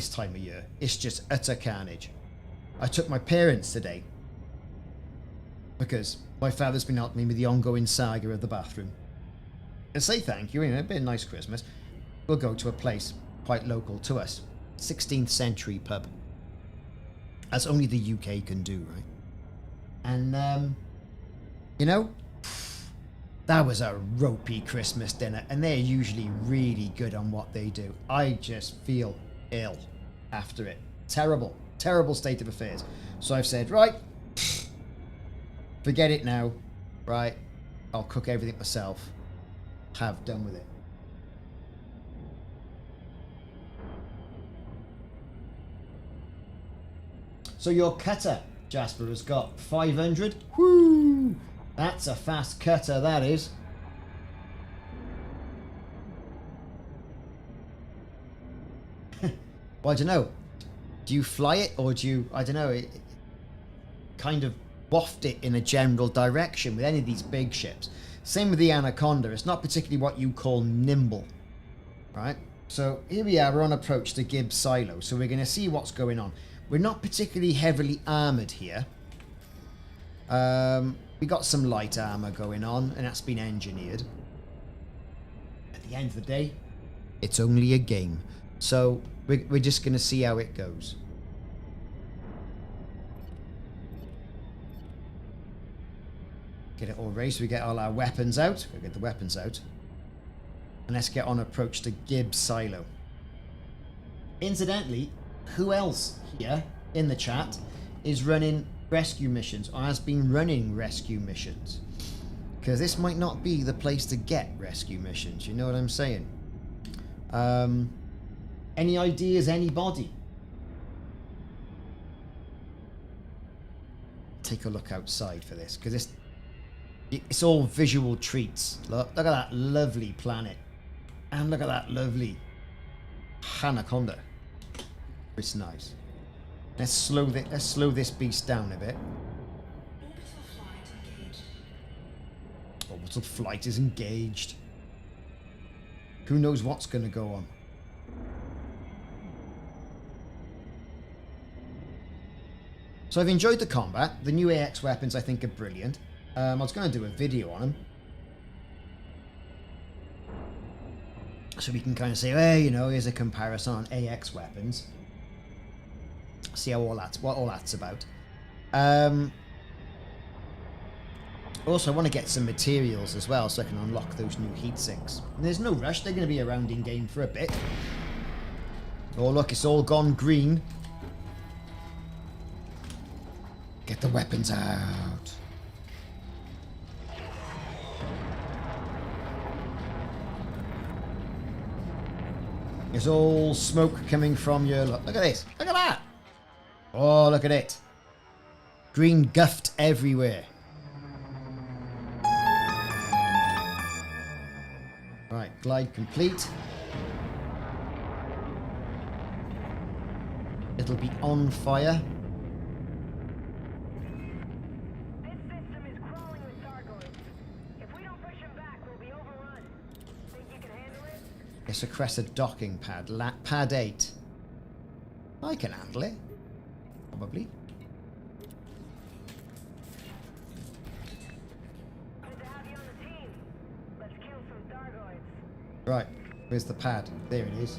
this time of year. It's just utter carnage. I took my parents today because my father's been helping me with the ongoing saga of the bathroom. And say thank you, it's been a nice Christmas. We'll go to a place quite local to us. 16th century pub. As only the UK can do, right? And, you know, that was a ropey Christmas dinner, and they're usually really good on what they do. I just feel ill after it. Terrible, terrible state of affairs. So I've said, right, forget it now, right? I'll cook everything myself. Have done with it. So your cutter, Jasper, has got 500. Whoo! That's a fast cutter, that is. Well, I don't know. Do you fly it, or do you, I don't know, kind of waft it in a general direction with any of these big ships? Same with the Anaconda. It's not particularly what you call nimble, right? So here we are, we're on approach to Gibbs Silo, so we're going to see what's going on. We're not particularly heavily armoured here. We got some light armour going on, and that's been engineered. At the end of the day, it's only a game. So we're just going to see how it goes. Get it all raised. We get all our weapons out. We'll get the weapons out. And let's get on approach to Gibbs Silo. Incidentally, who else here in the chat is running rescue missions or has been running rescue missions? Because this might not be the place to get rescue missions, you know what I'm saying? Any ideas, anybody? Take a look outside for this, because it's all visual treats. Look at that lovely planet. And look at that lovely Anaconda. It's nice. Let's slow this beast down a bit. Orbital flight is engaged. Who knows what's going to go on? So I've enjoyed the combat. The new AX weapons I think are brilliant. I was going to do a video on them, so we can kind of say, hey, you know, here's a comparison on AX weapons. See how what all that's about. Also, I want to get some materials as well, so I can unlock those new heat sinks. And there's no rush; they're going to be around in game for a bit. Oh look, it's all gone green. Get the weapons out. There's all smoke coming from your... Look at this. Look at that. Oh, look at it. Green guffed everywhere. Right, glide complete. It'll be on fire. This system is crawling with Thargoids. If we don't push him back, we'll be overrun. Think you can handle it? It's a Crescent docking pad. Pad 8. I can handle it. Probably. Good to have you on the team. Let's kill some Thargoids. Right, where's the pad? There it is.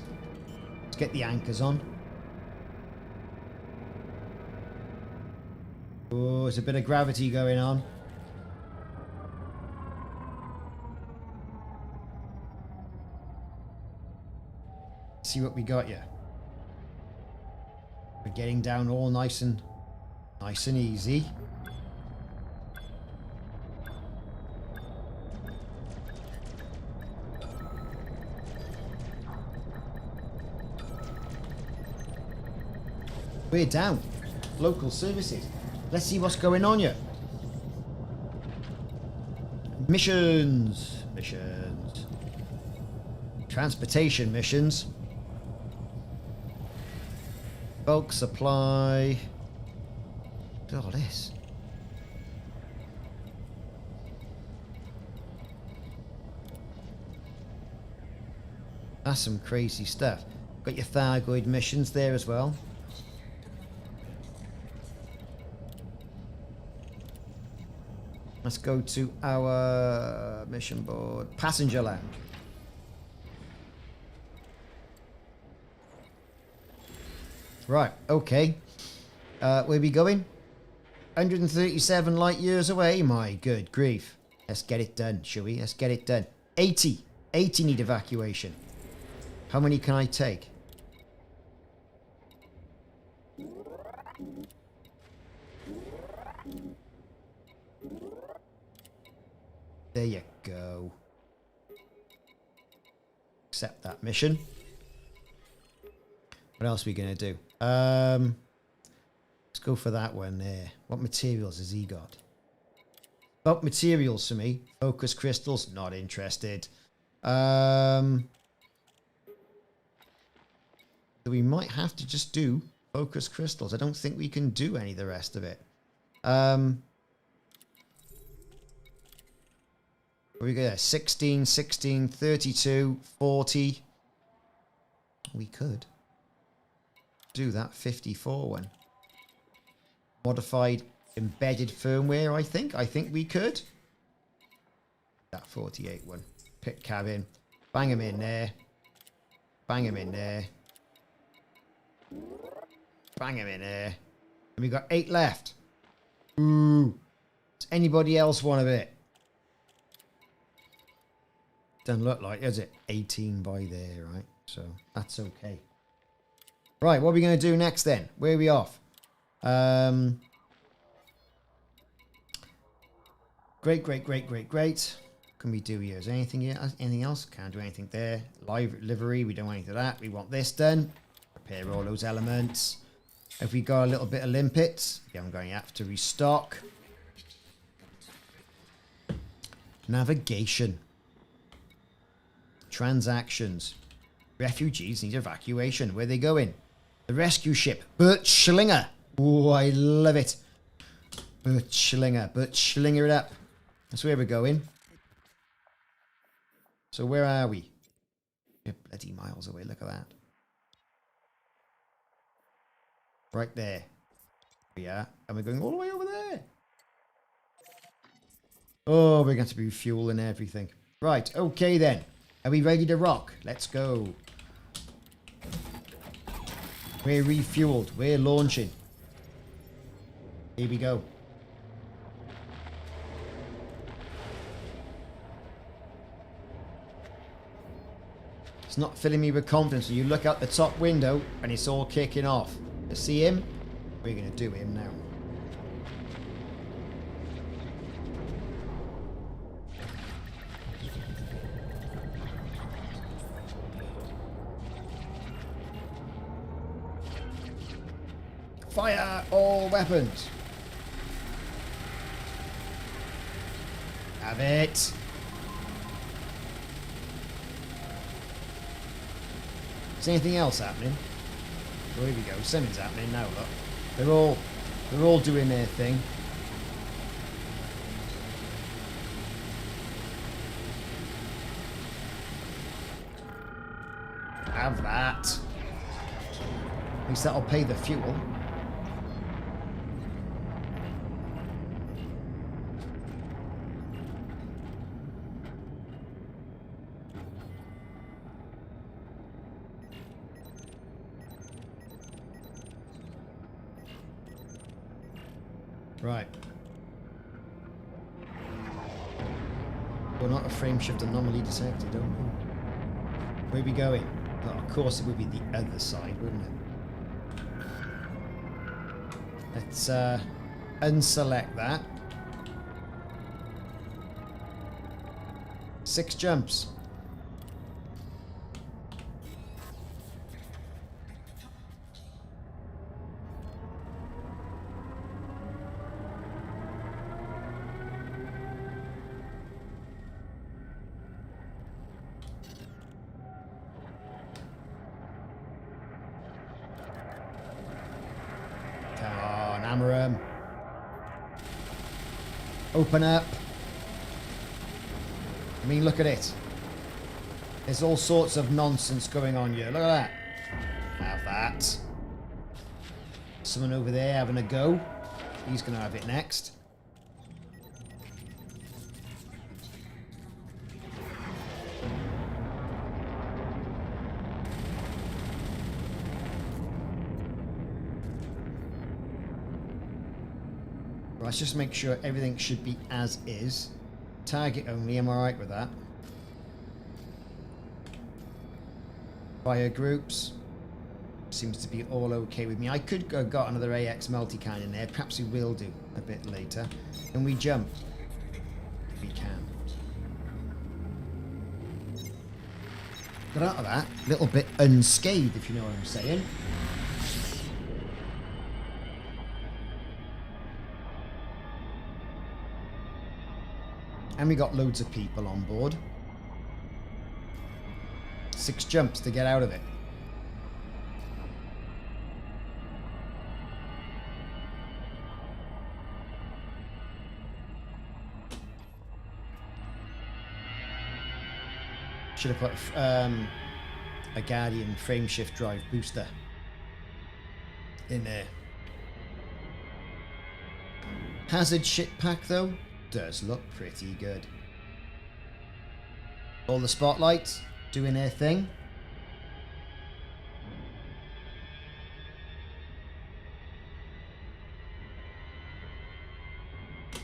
Let's get the anchors on. Oh, there's a bit of gravity going on. See what we got here. We're getting down all nice and easy. We're down. Local services. Let's see what's going on here. Missions. Missions. Transportation missions. Bulk supply. Look at all this. That's some crazy stuff. Got your Thargoid missions there as well. Let's go to our mission board. Passenger lounge. Right, okay. Where are we going? 137 light years away. My good grief. Let's get it done, shall we? Let's get it done. 80. 80 need evacuation. How many can I take? There you go. Accept that mission. What else are we going to do? Let's go for that one there. What materials has he got? Oh, materials for me. Focus crystals, not interested. So we might have to just do focus crystals. I don't think we can do any of the rest of it. Where we go there? 16, 16, 32, 40. We could do that 54 one. Modified embedded firmware, I think. I think we could. That 48 one. Pit cabin. Bang him in there. Bang him in there. Bang him in there. And we got 8 left. Ooh. Does anybody else want a bit? Doesn't look like, is it? 18 by there, right? So that's okay. Right, what are we going to do next then? Where are we off? Great. Can we do here? Is there anything here? Anything else? Can't do anything there. Live livery, we don't want anything of that. We want this done. Repair all those elements. Have we got a little bit of limpets? Yeah, I'm going to have to restock. Navigation. Transactions. Refugees need evacuation. Where are they going? The rescue ship. Bert Schlinger. Oh, I love it. Bert Schlinger. Bert Schlinger it up. That's where we're going. So where are we? We're bloody miles away. Look at that. Right there. We are. And we're going all the way over there. Oh, we're going to be refueling everything. Right. Okay then. Are we ready to rock? Let's go. We're refueled. We're launching. Here we go. It's not filling me with confidence. So you look out the top window and it's all kicking off. To see him? We're going to do him now. Fire all weapons. Have it. Is anything else happening? Oh, here we go. Something's happening now. Look, they're all doing their thing. Have that. At least that'll pay the fuel. Right. We're not a frame shift anomaly detected, don't we? Where are we going? Oh, of course it would be the other side, wouldn't it? Let's unselect that. 6 jumps. Come on, hammer 'em. Open up. I mean, look at it. There's all sorts of nonsense going on here. Look at that. Have that. Someone over there having a go. He's going to have it next. Let's just make sure everything should be as is. Target only, am I right with that? Fire groups. Seems to be all okay with me. I could go got another AX multi-can in there. Perhaps we will do a bit later. Can we jump? We can. Got out of that a little bit unscathed, if you know what I'm saying. And we got loads of people on board. 6 jumps to get out of it. Should have put a Guardian frameshift drive booster in there. Hazard ship pack though does look pretty good. All the spotlights doing their thing.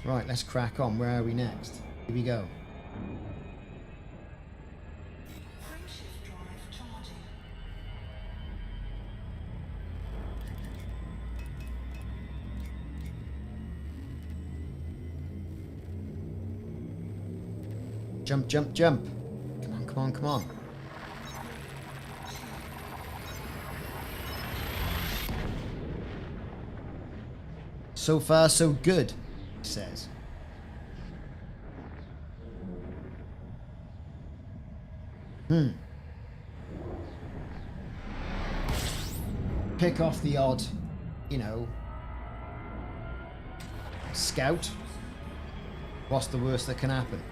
Right, let's crack on. Where are we next? Here we go. Jump, jump, jump. Come on, come on, come on. So far, so good, he says. Pick off the odd, you know, scout. What's the worst that can happen?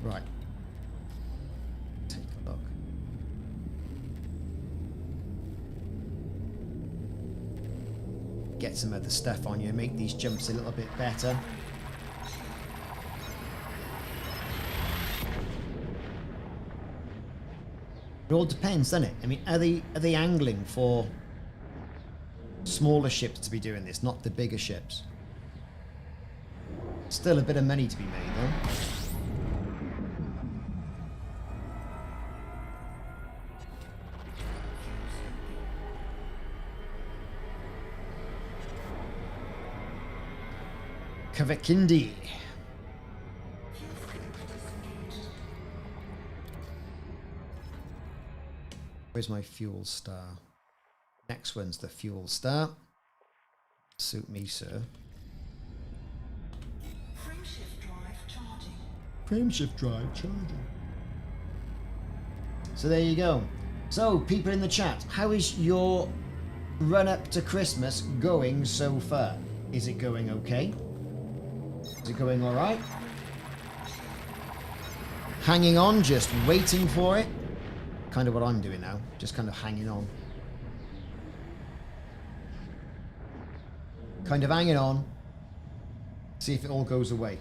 Right. Take a look. Get some of the stuff on you, make these jumps a little bit better. It all depends, doesn't it? I mean, are they angling for smaller ships to be doing this, not the bigger ships? Still a bit of money to be made, though. Kavakindi. Where's my fuel star? Next one's the fuel star. Suit me, sir. Frameshift drive charging. Frameshift drive charging. So there you go. So, people in the chat, how is your run up to Christmas going so far? Is it going okay? Is it going alright? Hanging on, just waiting for it? Kind of what I'm doing now, just kind of hanging on. Kind of hanging on. See if it all goes away.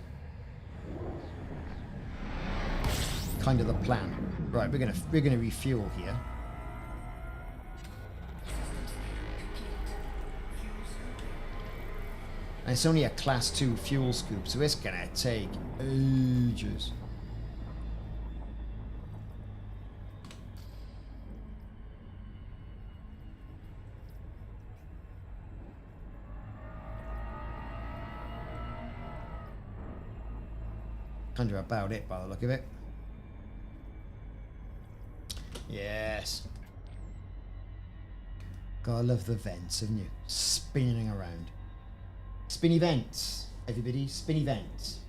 Kind of the plan. Right, we're gonna refuel here. And it's only a class 2 fuel scoop, so it's gonna take ages. Kind of about it by the look of it. Yes. Gotta love the vents, haven't you? Spinning around. Spinny vents, everybody. Spinny vents.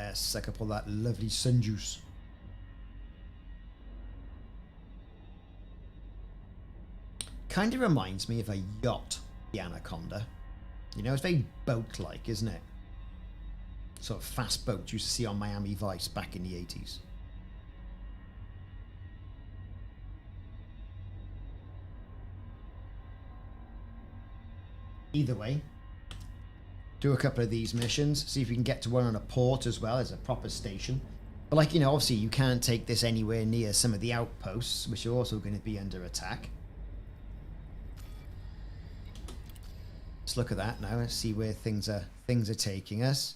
Yeah, suck up all that lovely sun juice. Kind of reminds me of a yacht, the Anaconda. You know, it's very boat-like, isn't it? Sort of fast boat you used to see on Miami Vice back in the 80s. Either way, do a couple of these missions, see if we can get to one on a port as well as a proper station. But like, you know, obviously you can't take this anywhere near some of the outposts, which are also going to be under attack. Let's look at that now and see where things are taking us.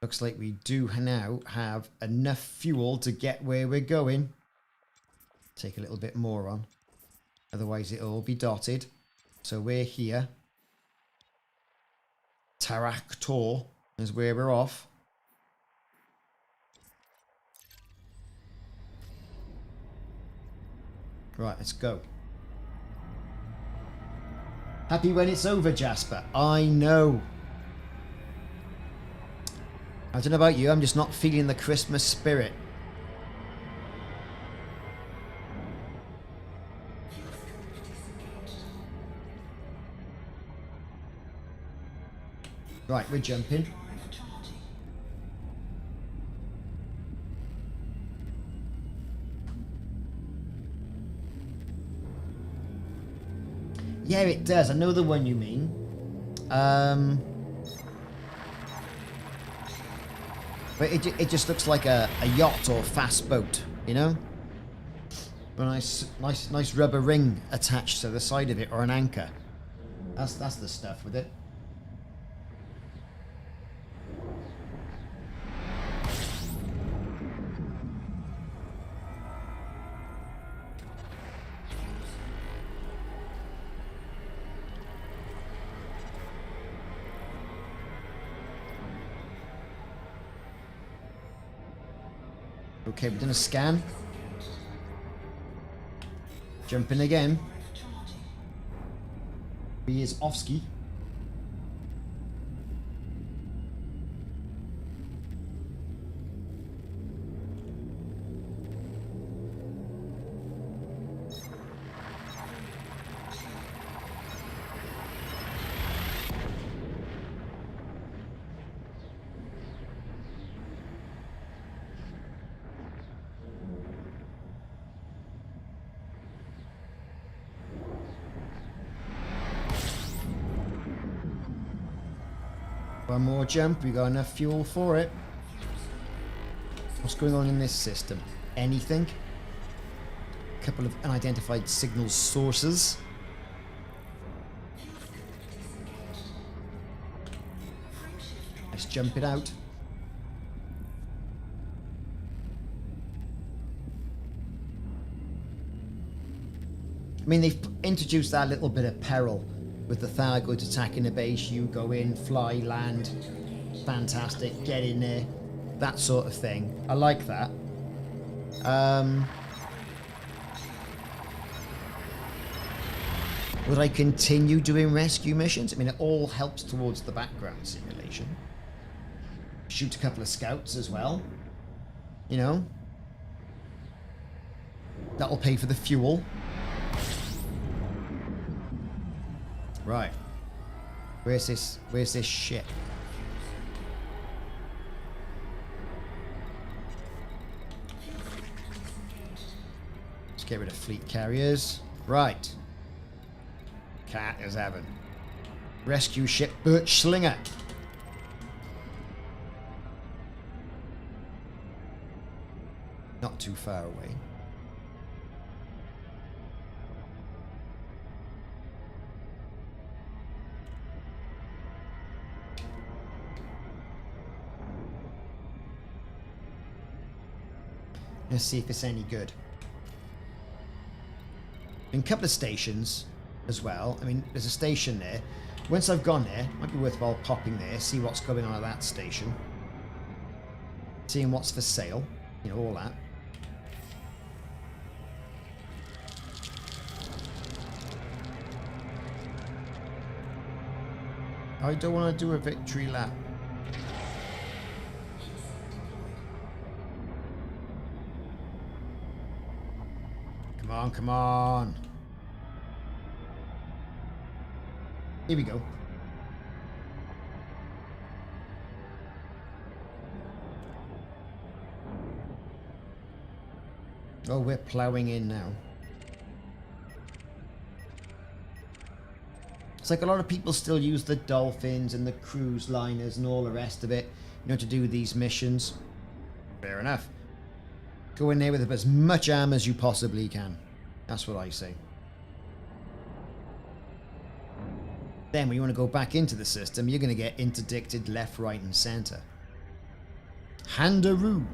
Looks like we do now have enough fuel to get where we're going. Take a little bit more on. Otherwise it'll all be dotted. So we're here. Taraktor is where we're off. Right, let's go. Happy when it's over, Jasper. I know. I don't know about you, I'm just not feeling the Christmas spirit. Right, we're jumping. Yeah, it does. I know the one you mean. But it just looks like a yacht or fast boat, you know? A nice rubber ring attached to the side of it, or an anchor. That's the stuff with it. Okay, we're doing a scan. Jumping again. Here's Offski. One more jump, we got enough fuel for it. What's going on in this system? Anything? A couple of unidentified signal sources. Let's jump it out. I mean, they've introduced that little bit of peril with the Thargoids attacking the base. You go in, fly, land, fantastic, get in there, that sort of thing. I like that. Would I continue doing rescue missions? I mean, it all helps towards the background simulation. Shoot a couple of scouts as well. You know? That'll pay for the fuel. Right. Where's this ship? Let's get rid of fleet carriers. Right. Cat is heaven. Rescue ship Birch Slinger. Not too far away. Let's see if it's any good. In a couple of stations as well. I mean, there's a station there. Once I've gone there, it might be worthwhile popping there, see what's going on at that station. Seeing what's for sale. You know, all that. I don't want to do a victory lap. Come on, come on. Here we go. Oh, we're ploughing in now. It's like a lot of people still use the dolphins and the cruise liners and all the rest of it, you know, to do these missions. Fair enough. Go in there with as much armor as you possibly can. That's what I say. Then when you want to go back into the system, you're going to get interdicted left, right, and center. Handaroo.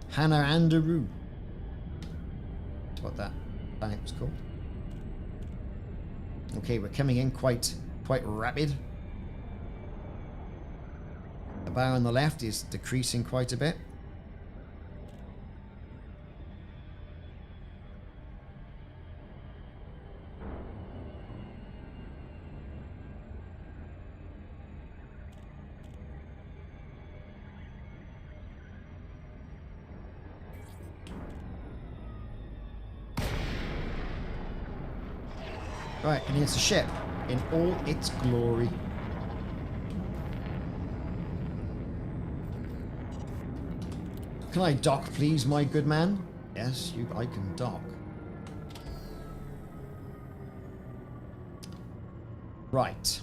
Hannah Andaroo. That's what that planet was called. Okay, we're coming in quite rapid. The bar on the left is decreasing quite a bit. Right, and here's the ship in all its glory. Can I dock, please, my good man? Yes, I can dock. Right.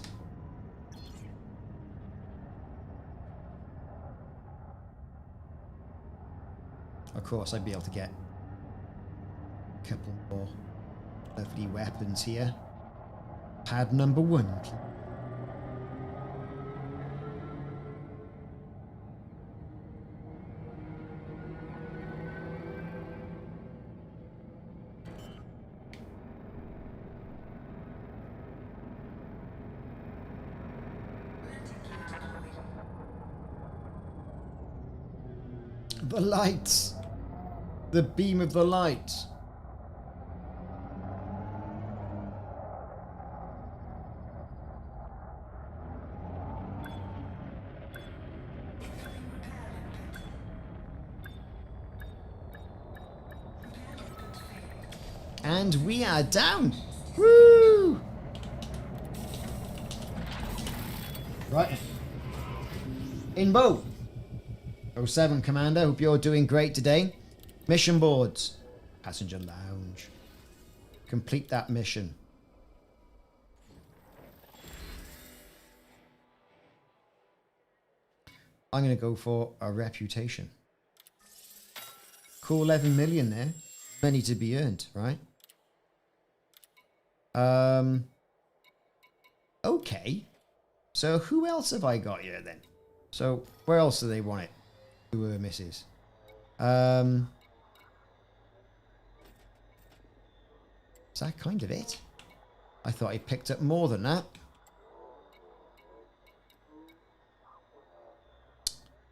Of course, I'd be able to get a couple more lovely weapons here. Pad number 1. The lights! The beam of the light! And we are down! Woo! Right. In boat. 07 Commander, hope you're doing great today. Mission boards. Passenger lounge. Complete that mission. I'm going to go for a reputation. Cool 11 million there. Money to be earned, right? Okay. So who else have I got here then? So where else do they want it? Who are misses? Is that kind of it? I thought I picked up more than that.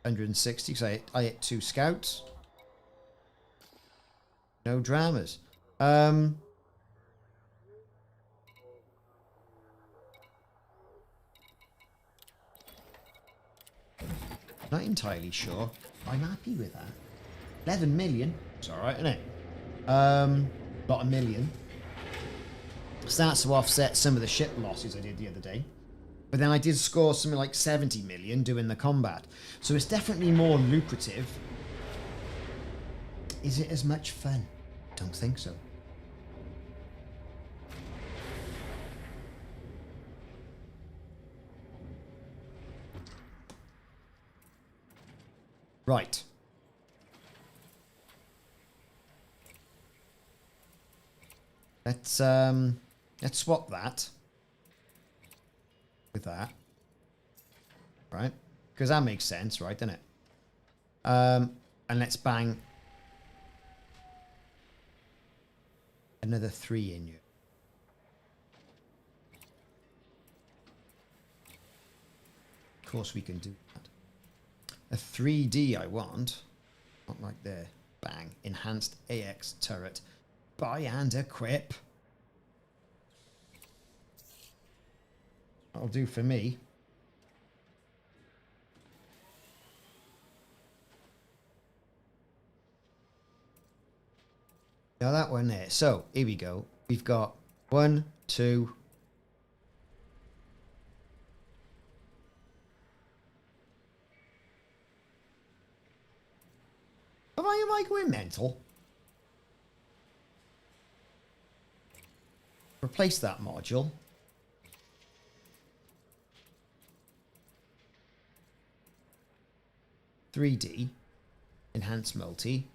160, so I hit 2 scouts. No dramas. Not entirely sure. I'm happy with that. 11 million. It's alright, isn't it? Not a million. Starts to offset some of the ship losses I did the other day. But then I did score something like 70 million doing the combat. So it's definitely more lucrative. Is it as much fun? Don't think so. Right. Let's swap that with that. Right? Because that makes sense, right, doesn't it? And let's bang another 3 in you. Of course we can do that. A 3D I want. Not like there. Bang. Enhanced AX turret. Buy and equip. That'll do for me. Now that one there. So, here we go. We've got 1, 2... Am I going mental? Replace that module. "3D, enhance multi,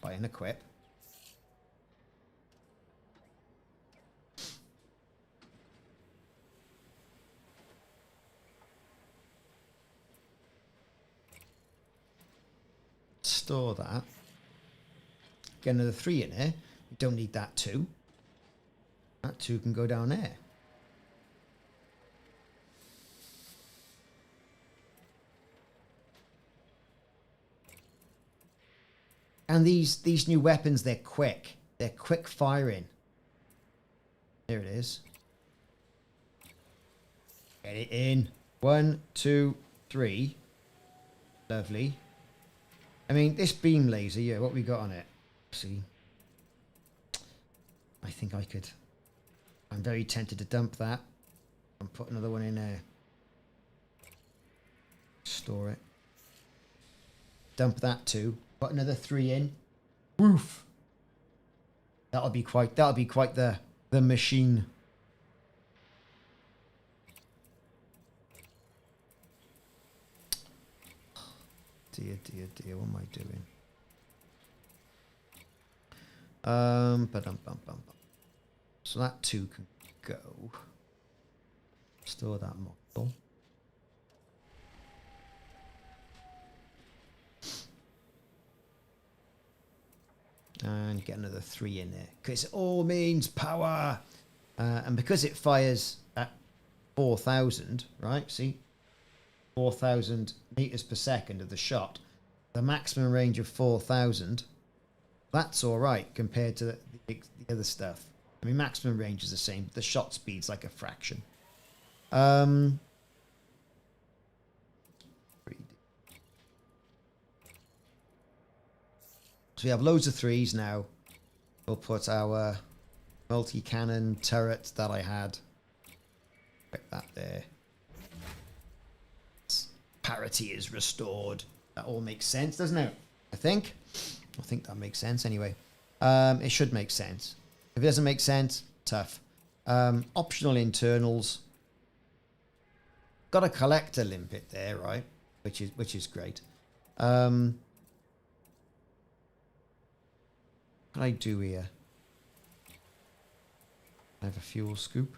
buy and equip." Store that. Get another 3 in there. We don't need that 2. That 2 can go down there. And these new weapons, they're quick. They're quick firing. There it is. Get it in. 1, 2, 3. Lovely. I mean, this beam laser, yeah, what we got on it? See? I think I could. I'm very tempted to dump that and put another one in there. Store it. Dump that too. Put another 3 in. Woof. That'll be quite the machine. Dear, dear, dear, what am I doing? Ba-dum-bum-bum-bum. So that 2 can go. Store that model. And get another 3 in there. Because it all means power. And because it fires at 4,000, right? See? 4,000 meters per second of the shot. The maximum range of 4,000. That's all right compared to the other stuff. I mean, maximum range is the same. The shot speed's like a fraction. So we have loads of 3s now. We'll put our multi-cannon turret that I had. Put that there. Parity is restored. That all makes sense, doesn't it? I think that makes sense anyway. It should make sense. If it doesn't make sense, tough. Optional internals. Got a collector limpet there, right? Which is great. What can I do here? I have a fuel scoop.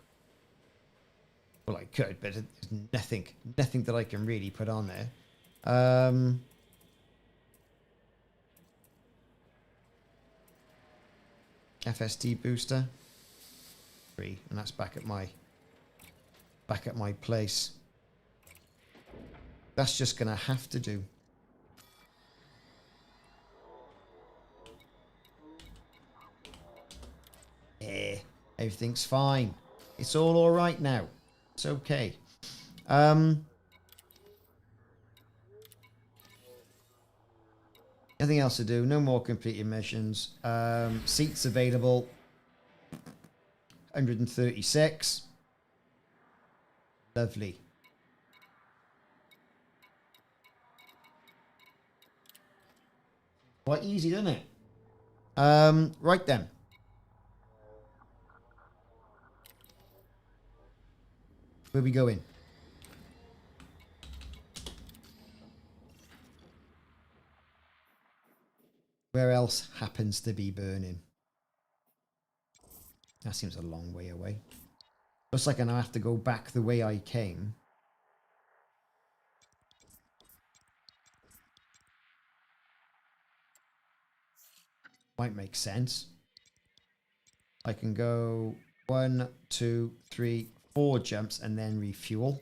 Well, I could, but there's nothing that I can really put on there. FSD booster 3, and that's back at my place. That's just gonna have to do. Yeah, everything's fine. It's all right now. It's okay. Nothing else to do. No more completed missions. Seats available. 136. Lovely. Quite easy, doesn't it? Right then. Where we going? Where else happens to be burning? That seems a long way away. Looks like I now have to go back the way I came. Might make sense. I can go 1, 2, 3, 4 jumps and then refuel.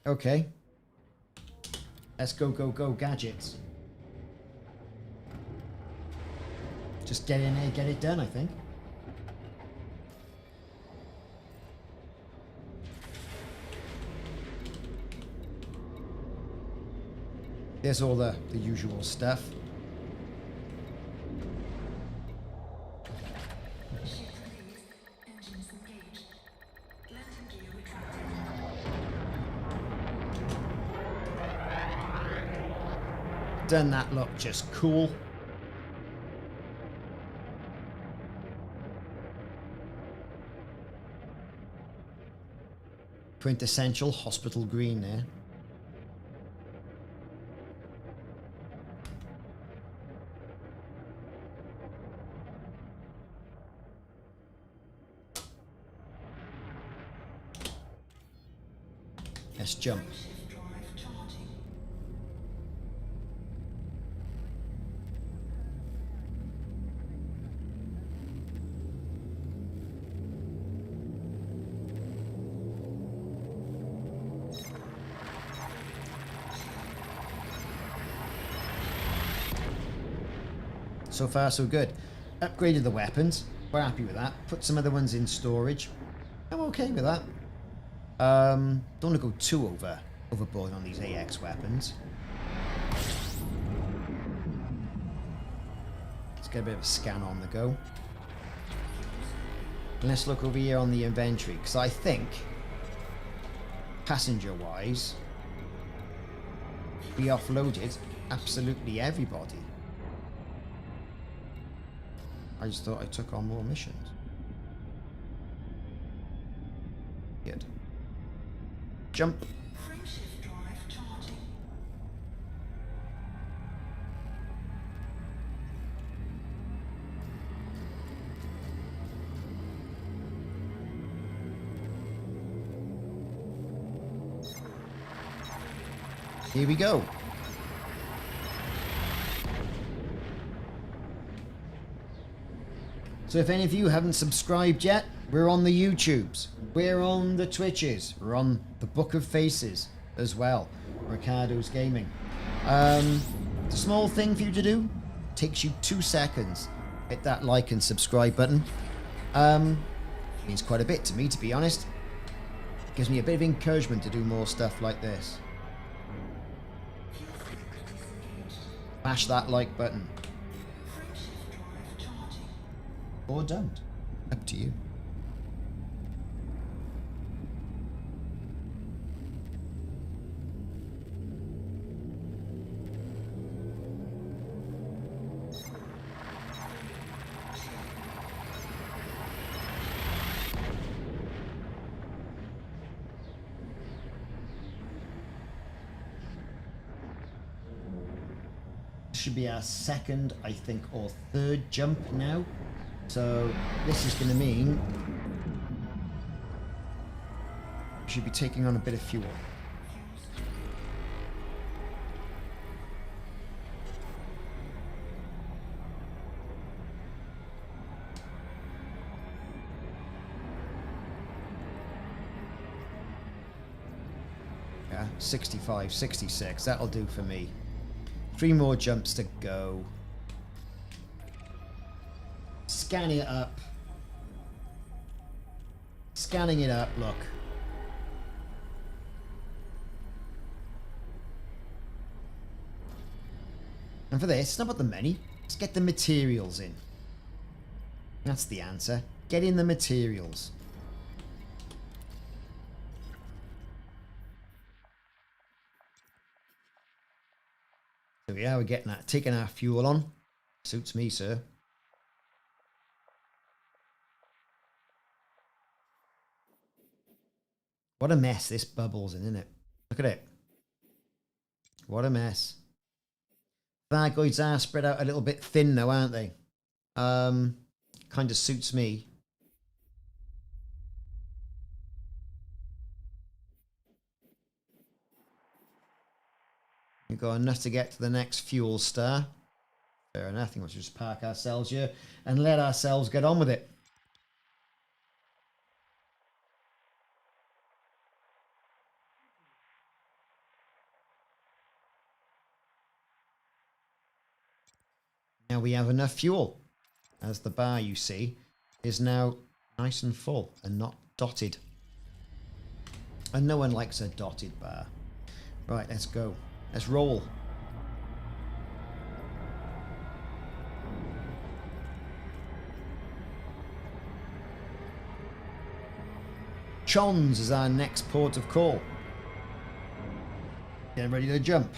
Okay. Let's go, go, go, gadgets. Just get in there, get it done, I think. There's all the usual stuff. Ship released. Engines engaged. Landing gear retracted. Doesn't that look just cool? Quintessential hospital green there. Let's jump. Shift drive charging. So far, so good. Upgraded the weapons. We're happy with that. Put some other ones in storage. I'm okay with that. Don't want to go too overboard on these AX weapons. Let's get a bit of a scan on the go. And let's look over here on the inventory, because I think, passenger-wise, we offloaded absolutely everybody. I just thought I took on more missions. Good. Jump. Frameshift drive charging. Here we go. So if any of you haven't subscribed yet, we're on the YouTubes, we're on the Twitches, we're on the Book of Faces as well, Ricardos Gaming. It's a small thing for you to do, takes you 2 seconds. Hit that like and subscribe button. Means quite a bit to me, to be honest. Gives me a bit of encouragement to do more stuff like this. Smash that like button. Frameshift drive charging. Or don't. Up to you. Should be our second, I think, or third jump now. So this is going to mean we should be taking on a bit of fuel. Yeah, 65, 66, that'll do for me. 3 more jumps to go. Scan it up. Scanning it up, look. And for this, it's not about the money. Let's get the materials in. That's the answer. Get in the materials. So yeah, we're getting that, taking our fuel on. Suits me, sir. What a mess this bubble's in, isn't it? Look at it. What a mess. Thargoids are spread out a little bit thin though, aren't they? Kind of suits me. We've got enough to get to the next fuel star. Fair enough. I think we'll just park ourselves here and let ourselves get on with it. Now we have enough fuel, as the bar, you see, is now nice and full and not dotted. And no one likes a dotted bar. Right, let's go. Let's roll. Chons is our next port of call. Getting ready to jump.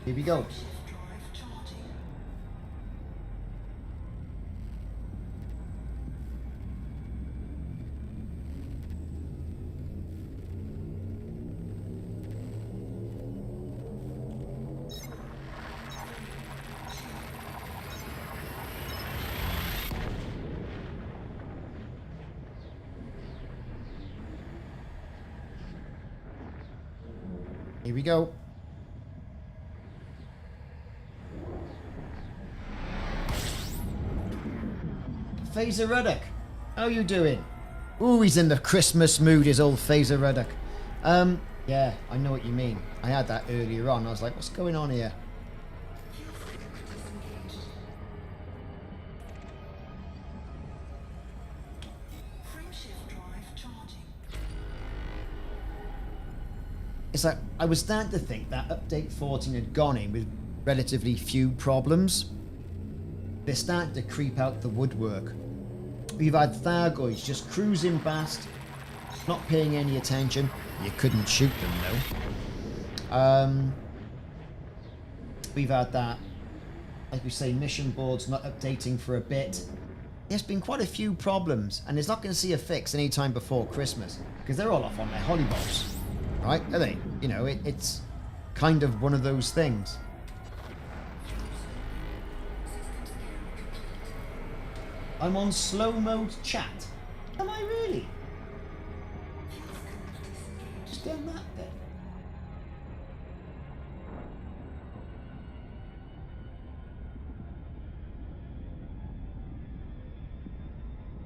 Here we go. Here we go. Phaser Ruddock, how you doing? Ooh, he's in the Christmas mood, his old Phaser Ruddock. Yeah, I know what you mean. I had that earlier on. I was like, what's going on here? Frameshift drive charging. It's like, I was starting to think that update 14 had gone in with relatively few problems. They're starting to creep out the woodwork. We've had Thargoids just cruising past, not paying any attention. You couldn't shoot them though. We've had that, like we say, mission boards not updating for a bit. There's been quite a few problems, and it's not going to see a fix anytime before Christmas, because they're all off on their hollybobs, right? Are they? You know, it's kind of one of those things. I'm on slow mode chat. Am I really? Just done that then.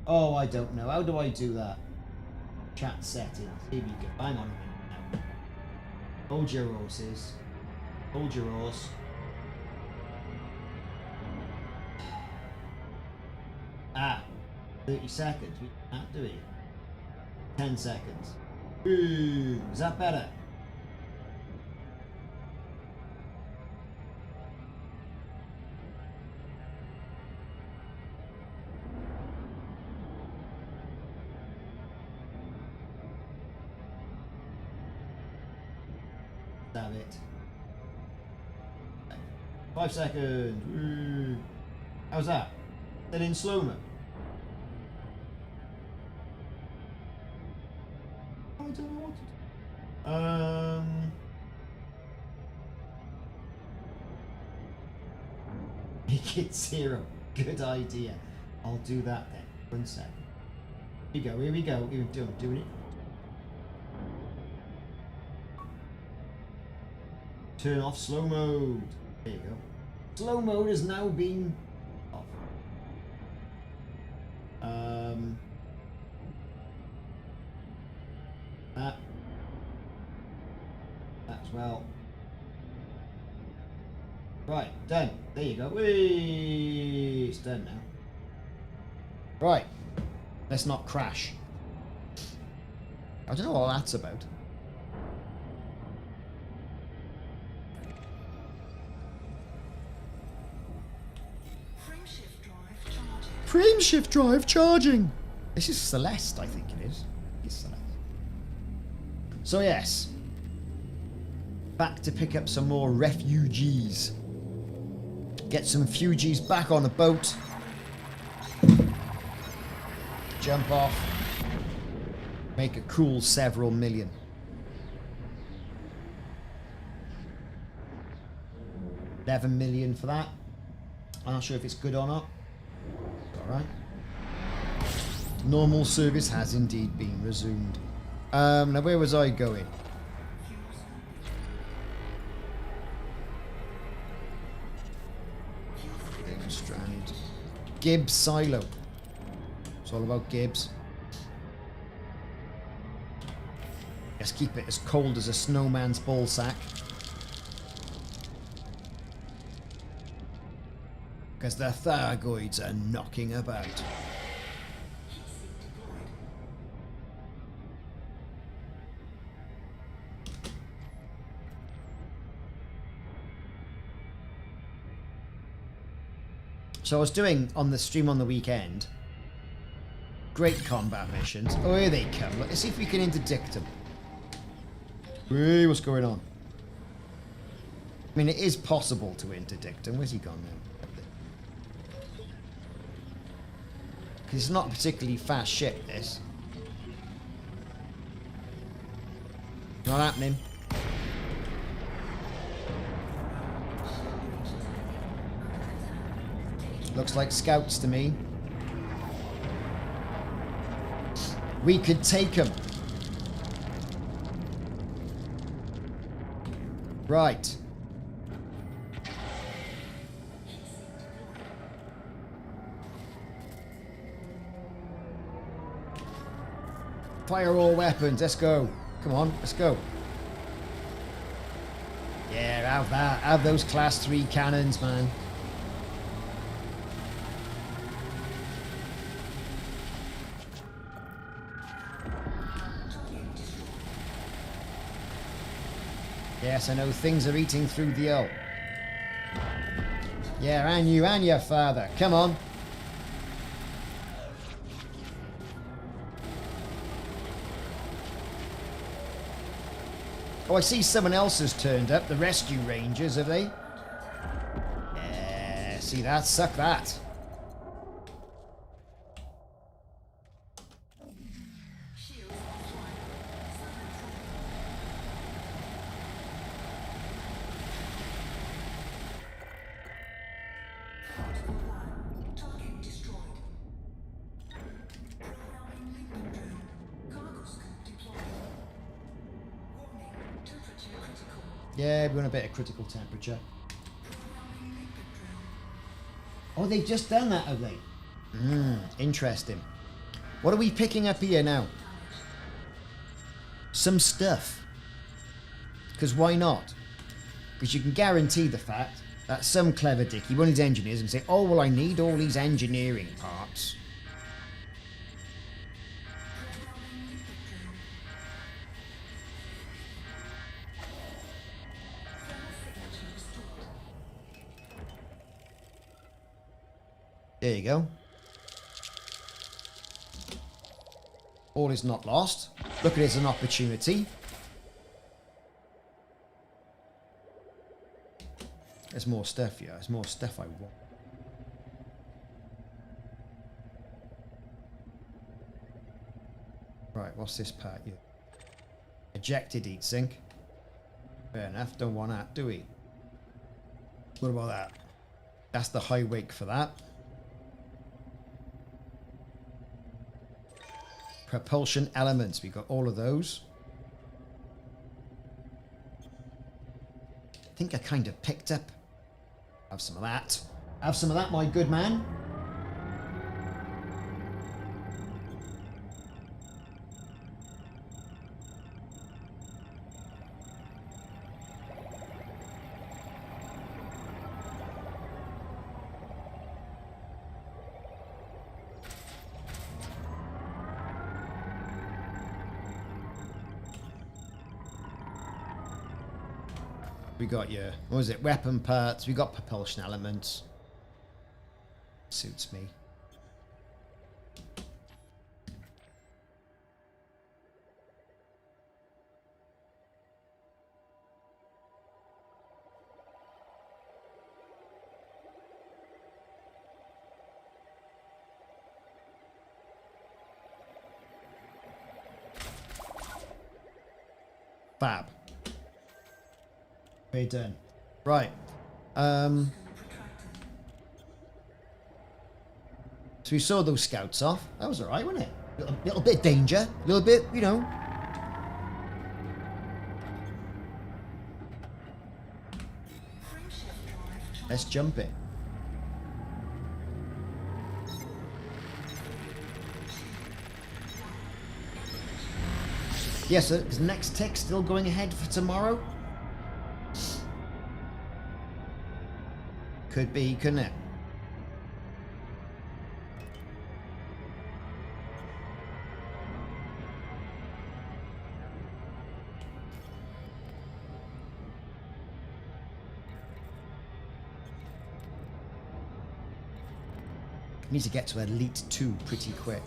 Oh, I don't know. How do I do that? Chat settings. Here we go. I'm on it now. Hold your horses. Hold your horse. Ah, 30 seconds. We can't do it. 10 seconds. Ooh, is that better? Damn it. 5 seconds. Ooh. How's that? Then in slow-mo. I don't know what to do. Make it 0. Good idea. I'll do that then. 1 second. Here we go, here we go. Doing it. Turn off slow mode. There you go. Slow mode has now been off. That as well. Right, done. There you go. Whee! It's done now. Right. Let's not crash. I don't know what that's about. Frameshift drive charging. Frameshift drive charging. This is Celeste, I think it is. It's Celeste. So yes, back to pick up some more refugees. Get some fugees back on a boat. Jump off. Make a cool several million. $11 million for that. I'm not sure if it's good or not. Alright. Normal service has indeed been resumed. Now where was I going? Strand. Gibbs silo. It's all about Gibbs. Let's keep it as cold as a snowman's ball sack. Because the Thargoids are knocking about. So I was doing on the stream on the weekend, great combat missions. Oh, here they come. Let's see if we can interdict them. Hey, what's going on? I mean, it is possible to interdict them. Where's he gone now? Because it's not a particularly fast ship, this. Not happening. Looks like scouts to me. We could take them. Right. Fire all weapons. Let's go. Come on, let's go. Yeah, have that. Have those class 3 cannons, man. Yes, I know things are eating through the hull. Yeah, and you and your father. Come on. Oh, I see someone else has turned up. The rescue rangers, have they? Yeah, see that? Suck that. Yeah, we're on a bit of critical temperature. Oh, they've just done that, have they? Interesting. What are we picking up here now? Some stuff. Because why not? Because you can guarantee the fact that some clever dickie, one of these engineers, and say, oh, well, I need all these engineering parts. There you go. All is not lost. Look at it as an opportunity. There's more stuff here. There's more stuff I want. Right, what's this part here? Ejected heat sink. Fair enough. Don't want that, do we? What about that? That's the high wake for that. Propulsion elements, we got all of those. I think I kind of picked up. Have some of that. Have some of that, my good man. We got your, what was it, weapon parts, we got propulsion elements. Suits me. Fab. We're done. Right. So we saw those scouts off. That was alright, wasn't it? Little bit of danger. A little bit, you know. Let's jump it. Yes, so is next tech still going ahead for tomorrow? Could be, couldn't it? We need to get to Elite 2 pretty quick.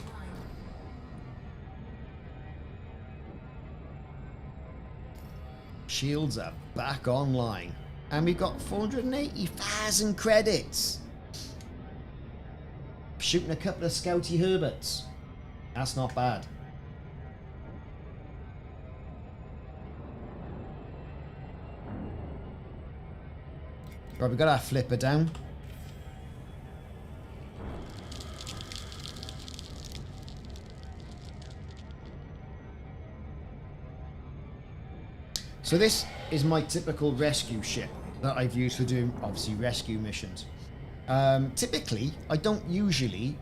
Shields are back online. And we've got 480,000 credits. Shooting a couple of Scouty Herberts. That's not bad. Right, we got our flipper down. So this is my typical rescue ship that I've used for doing, obviously, rescue missions. Typically, I don't usually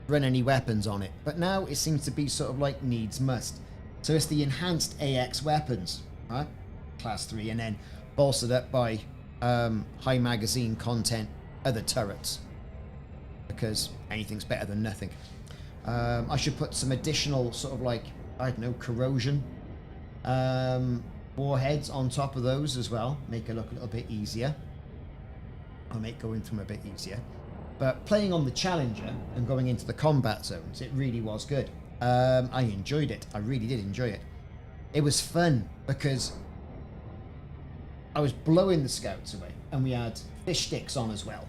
run any weapons on it, but now it seems to be sort of like needs must. So it's the enhanced AX weapons, right? Class 3, and then bolstered up by high magazine content other turrets, because anything's better than nothing. I should put some additional sort of like, I don't know, corrosion warheads on top of those as well, make it look a little bit easier. I'll make going through them a bit easier. But playing on the Challenger and going into the combat zones, it really was good. I enjoyed it. I really did enjoy it. It was fun because I was blowing the scouts away, and we had fish sticks on as well.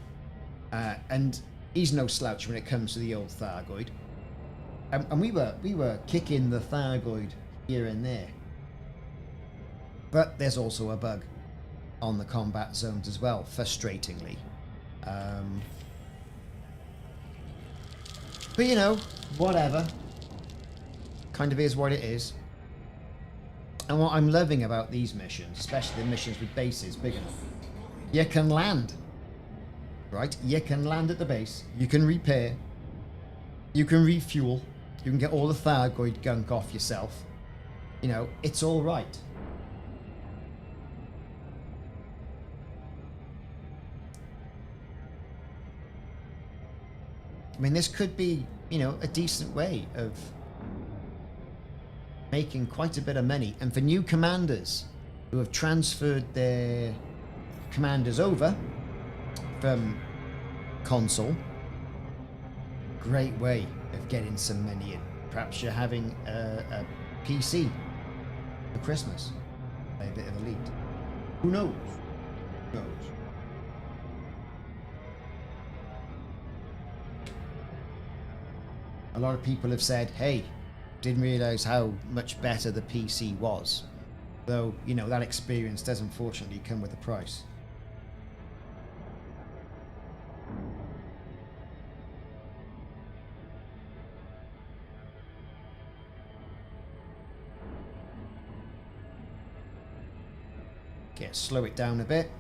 And he's no slouch when it comes to the old Thargoid. And we were kicking the Thargoid here and there. But there's also a bug on the combat zones as well, frustratingly. But you know, whatever. Kind of is what it is. And what I'm loving about these missions, especially the missions with bases big enough, you can land. Right? You can land at the base. You can repair. You can refuel. You can get all the Thargoid gunk off yourself. You know, it's all right. I mean, this could be, you know, a decent way of making quite a bit of money. And for new commanders who have transferred their commanders over from console, great way of getting some money in. Perhaps you're having a PC for Christmas. Play a bit of Elite. Who knows? Who knows? A lot of people have said, hey, didn't realise how much better the PC was. Though, you know, that experience does unfortunately come with a price. Okay, slow it down a bit.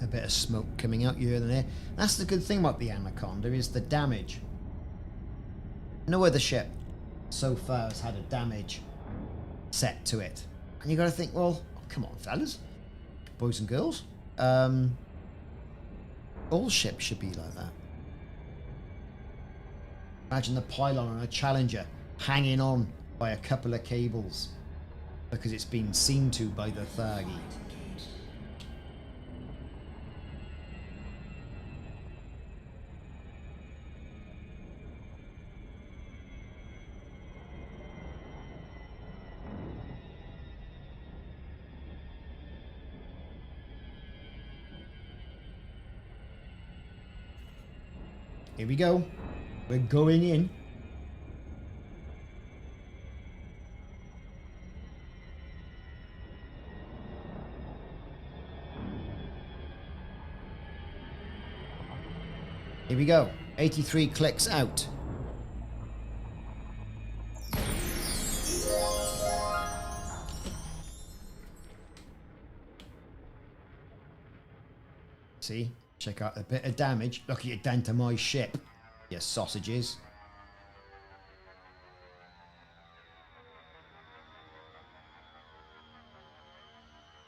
A bit of smoke coming out here and there. That's the good thing about the Anaconda, is the damage. No other ship so far has had a damage set to it. And you got to think, well, come on, fellas, boys and girls. All ships should be like that. Imagine the pylon on a Challenger hanging on by a couple of cables because it's been seen to by the Thargi. Here we go. We're going in. Here we go. 83 clicks out. See? Check out a bit of damage. Look at your dent to my ship, you sausages.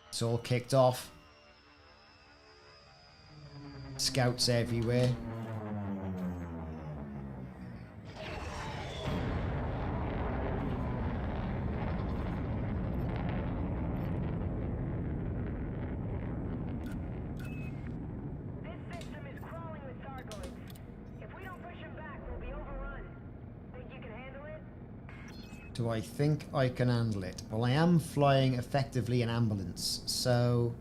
It's all kicked off. Scouts everywhere. This system is crawling with Thargoids. If we don't push them back, we'll be overrun. Think you can handle it? Do I think I can handle it? Well, I am flying effectively an ambulance, so...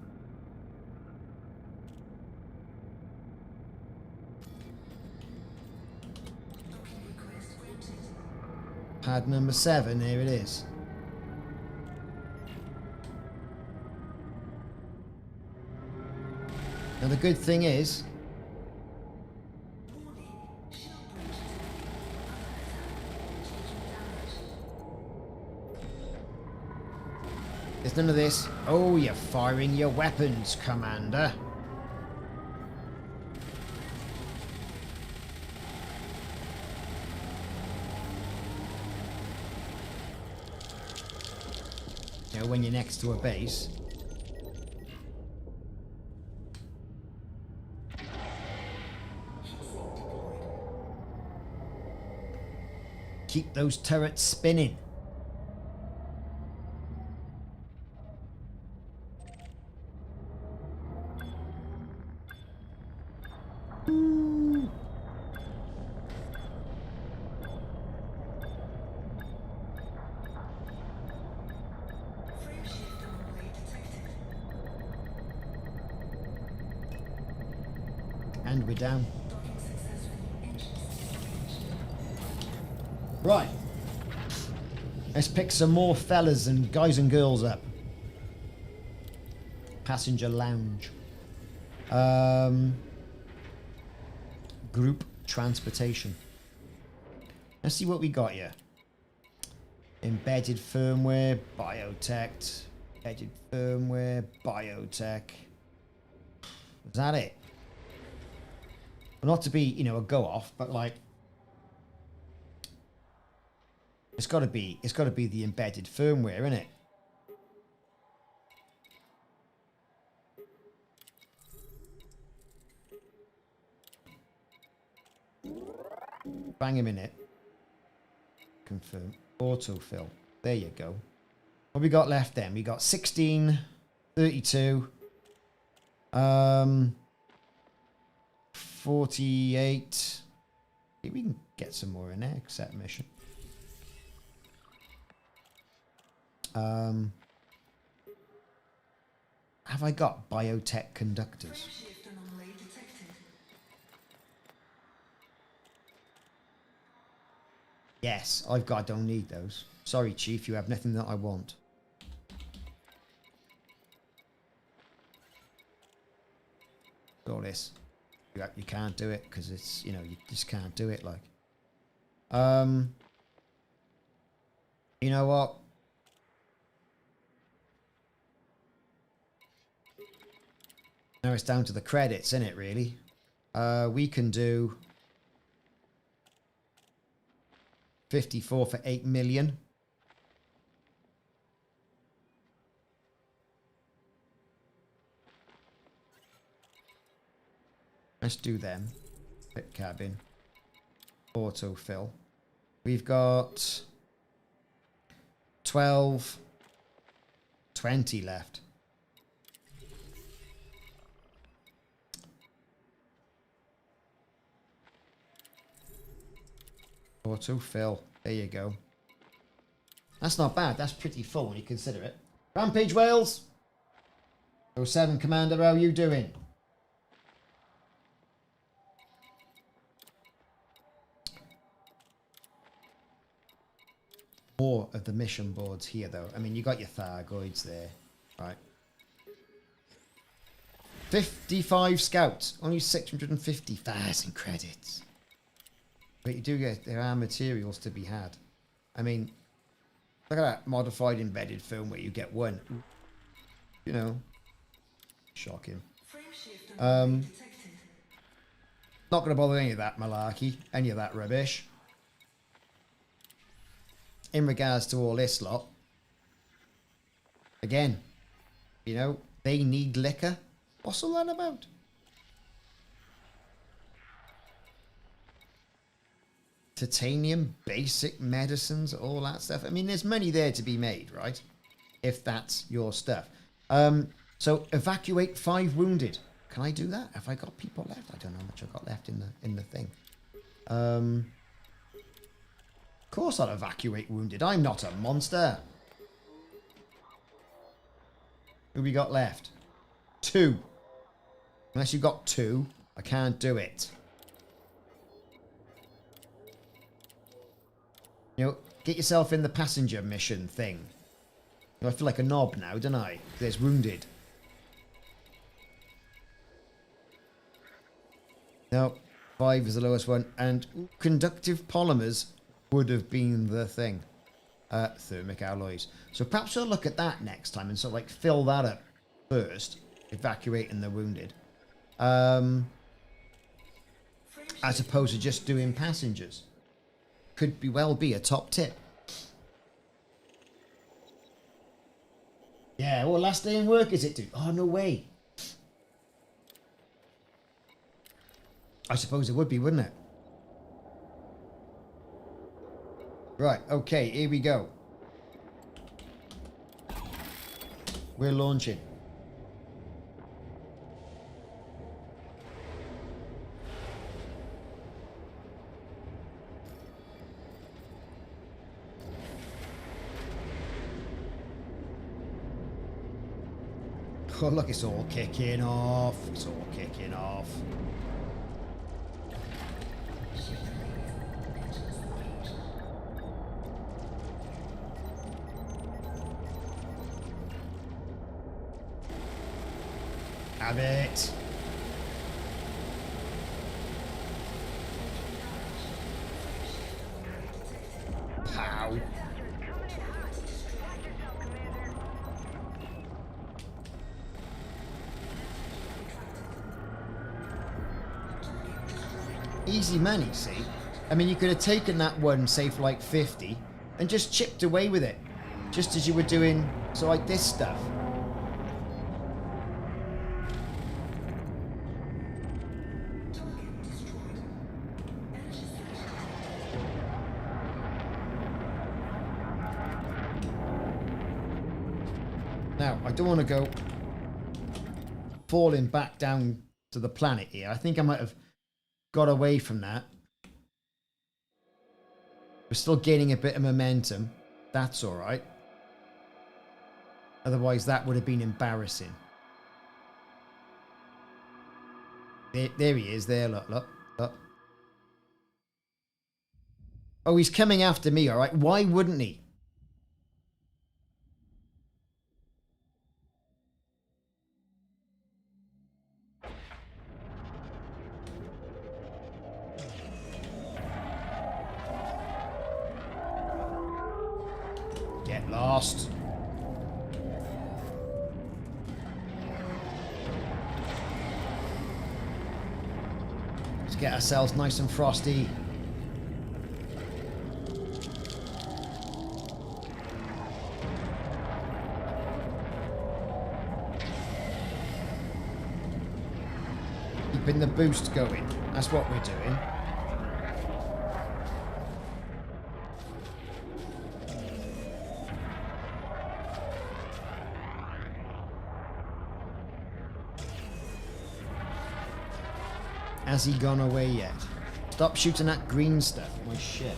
Pad number 7, here it is. Now the good thing is... There's none of this. Oh, you're firing your weapons, Commander. You know, when you're next to a base. Keep those turrets spinning. And we're down. Right. Let's pick some more fellas and guys and girls up. Passenger lounge. Group transportation. Let's see what we got here. Embedded firmware, biotech. Embedded firmware, biotech. Was that it? Well, not to be, you know, a go off, but like it's got to be the embedded firmware, isn't it? Bang him in it. Confirm. Autofill. There you go. What we got left then? We got 16, 32, 48. Maybe we can get some more in there. Accept mission. Have I got biotech conductors? Yes, I don't need those. Sorry, Chief, you have nothing that I want. All this. You can't do it because it's, you know, you just can't do it like. You know what? Now it's down to the credits, isn't it, really? We can do 54 for 8 million. Let's do them. Pit cabin. Autofill. We've got 12, 20 left. Autofill. There you go. That's not bad. That's pretty full when you consider it. Rampage Wales. 07 Commander, how are you doing? More of the mission boards here, though. I mean, you got your Thargoids there. Right. 55 scouts. Only 650,000 credits. But you do get, there are materials to be had. I mean, look at that modified embedded firmware. You get one. You know. Shocking. Not going to bother any of that malarkey, any of that rubbish. In regards to all this lot, again, you know, they need liquor. What's all that about? Titanium, basic medicines, all that stuff. I mean, there's money there to be made, right? If that's your stuff. So evacuate 5 wounded. Can I do that? Have I got people left? I don't know how much I've got left in the thing. Of course I'll evacuate wounded. I'm not a monster. Who we got left? 2. Unless you got 2, I can't do it. You know, get yourself in the passenger mission thing. You know, I feel like a knob now, don't I? There's wounded. No, 5 is the lowest one. And conductive polymers would have been the thing. Thermic alloys. So perhaps we'll look at that next time and sort of like fill that up first. Evacuating the wounded. As opposed to just doing passengers. Could be well be a top tip. Yeah, well, last day in work is it, dude? Oh, no way. I suppose it would be, wouldn't it? Right, okay, here we go. We're launching. Oh, look, it's all kicking off. It's all kicking off. Have it. Pow. Easy money, see? I mean, you could have taken that one, say, for like 50, and just chipped away with it. Just as you were doing, so like this stuff. Now, I don't want to go falling back down to the planet here. I think I might have got away from that. We're still gaining a bit of momentum. That's all right. Otherwise, that would have been embarrassing. There he is. There, look, look, look. Oh, he's coming after me, all right? Why wouldn't he? Get lost. Let's get ourselves nice and frosty. Keeping the boost going. That's what we're doing. Has he gone away yet? Stop shooting that green stuff. My shit.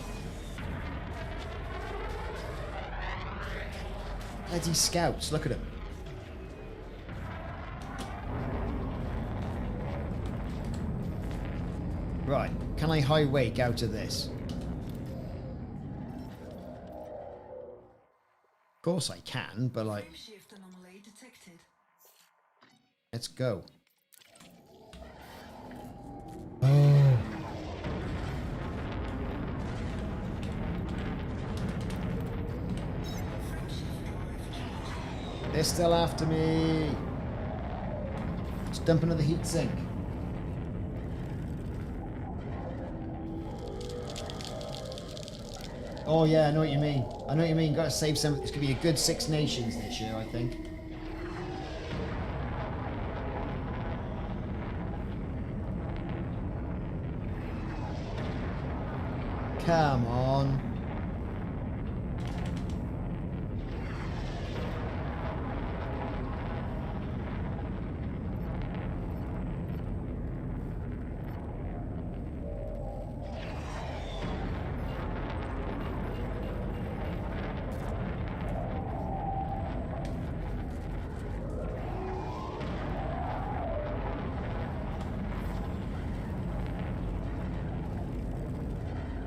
Bloody scouts. Look at him. Right. Can I high wake out of this? Of course I can, but like... Frameshift anomaly detected. Let's go. Oh. They're still after me. Let's dump into the heatsink. Oh yeah, I know what you mean. I know what you mean. Got to save some. It's gonna be a good 6 nations this year, I think. Come on.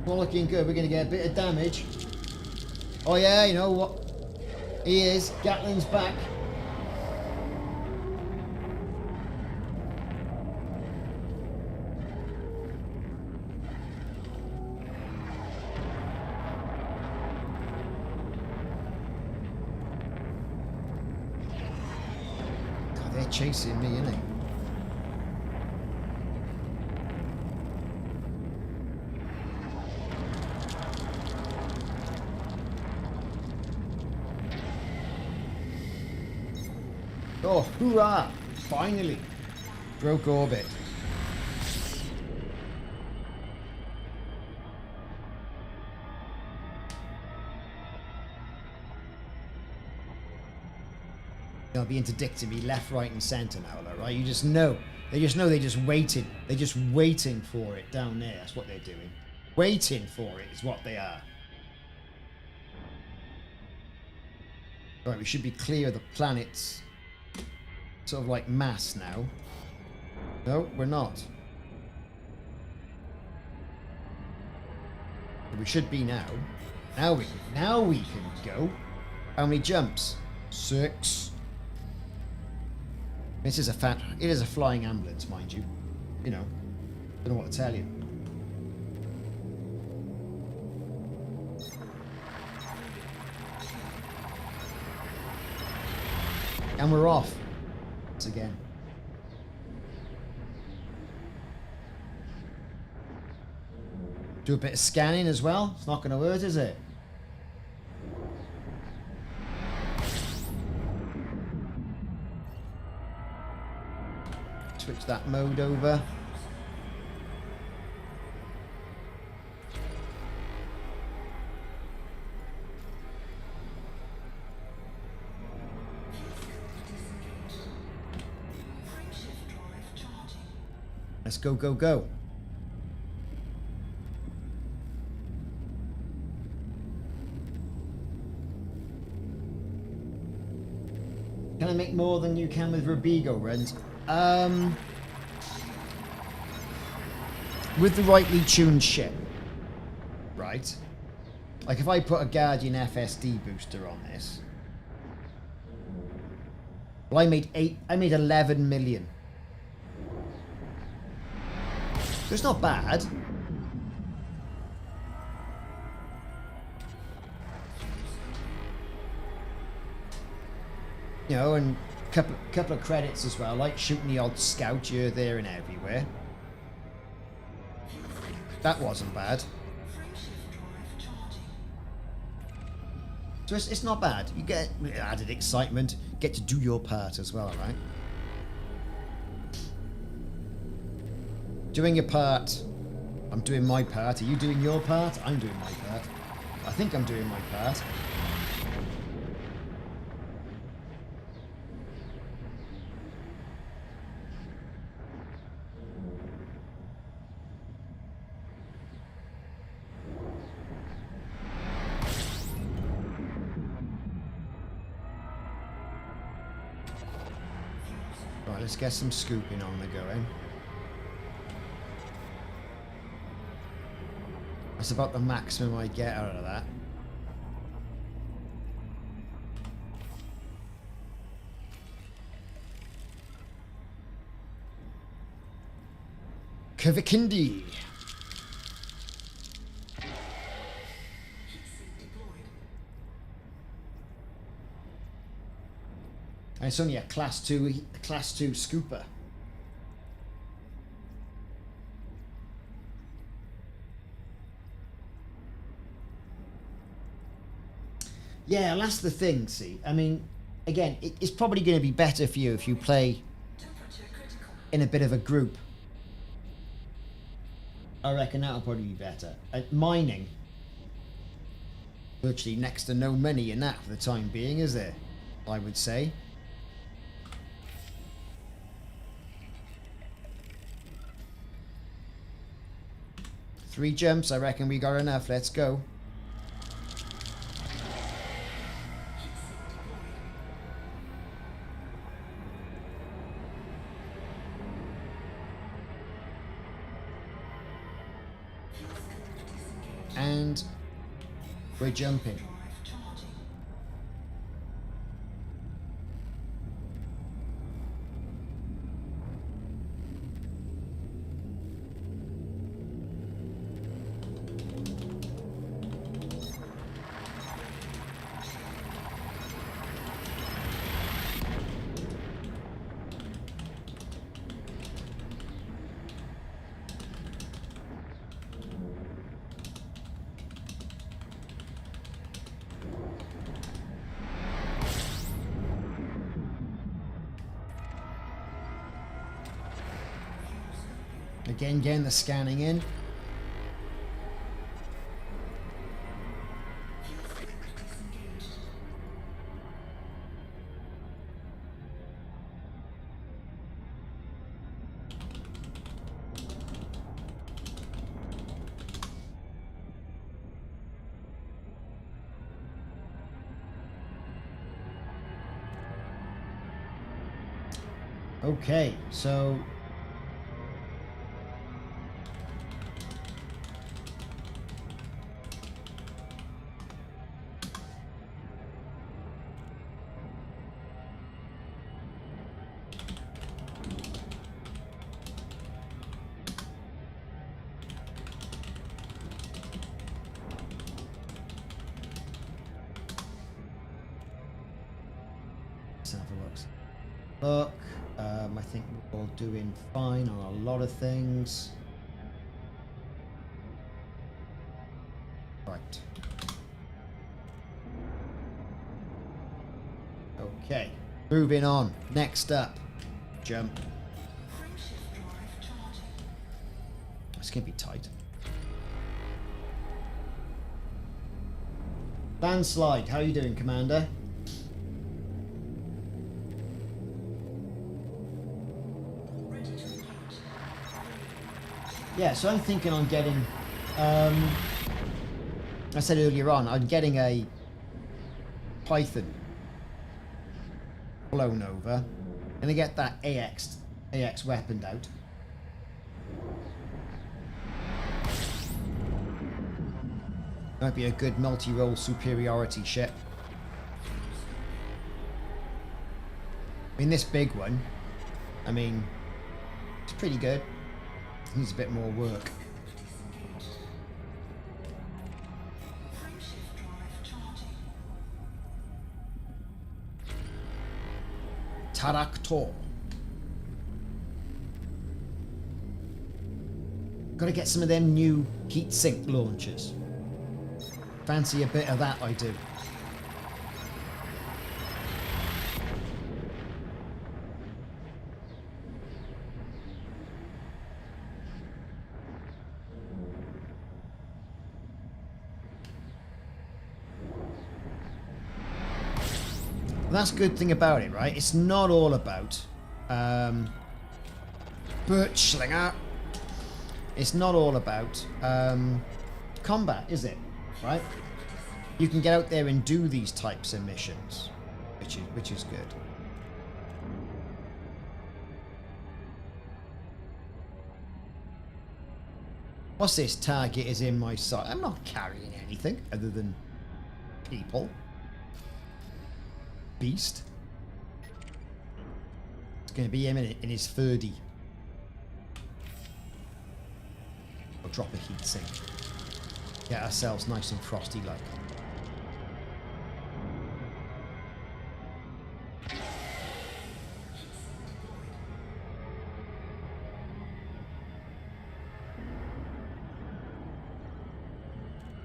Not looking good. We're going to get a bit of damage. Oh yeah, you know what? He is. Gatlin's back. God, they're chasing me, innit? Oh, hoorah! Finally! Broke orbit. They'll be interdicting me left, right and centre now, though, right? You just know. They just know they're just waiting. They're just waiting for it down there. That's what they're doing. Waiting for it is what they are. Right, we should be clear of the planet's sort of like mass now. No, we're not. We should be now. Now we can go. How many jumps? 6. This is it is a flying ambulance, mind you. You know, don't know what to tell you. And we're off. Once again. Do a bit of scanning as well. It's not going to hurt, is it? Switch that mode over. Let's go, go, go. Can I make more than you can with Rubigo runs? With the rightly tuned ship, right? Like if I put a Guardian FSD booster on this, well, I made 11 million. So it's not bad. You know, and couple of credits as well, like shooting the odd scout here, there and everywhere. That wasn't bad. So it's not bad. You get added excitement, get to do your part as well, right? Doing your part. I'm doing my part. Are you doing your part? I'm doing my part. I think I'm doing my part. Right, let's get some scooping on the going. That's about the maximum I get out of that. Kavikindi. And it's only a class 2 scooper. Yeah, that's the thing, see. I mean, again, it's probably going to be better for you if you play Temperature critical. in a bit of a group. I reckon that'll probably be better. Mining. Virtually next to no money in that for the time being, is there? I would say. Three jumps, I reckon we got enough. Let's go. And we're jumping. Drive charging. Again, getting the scanning in. Disengaged. Okay, so let's have a look. I think we're all doing fine on a lot of things. Right. Okay. Moving on. Next up. Jump. Frameshift drive charging. It's going to be tight. Landslide. How are you doing, Commander? Ready to engage. Yeah, so I'm thinking on getting... I said earlier on, I'm getting a Python blown over. And I get that AX weaponed out. Might be a good multi-role superiority ship. I mean, this big one, I mean, it's pretty good. Needs a bit more work. Disengaged. Frameshift drive charging. Taraktor. Gotta get some of them new heatsink launchers. Fancy a bit of that, I do. And that's a good thing about it, right? It's not all about Birchslinger. It's not all about combat, is it? Right? You can get out there and do these types of missions, which is good. What's this? Target is in my sight. I'm not carrying anything other than people. Beast. It's going to be him in his 30. We'll drop a heat sink. Get ourselves nice and frosty like.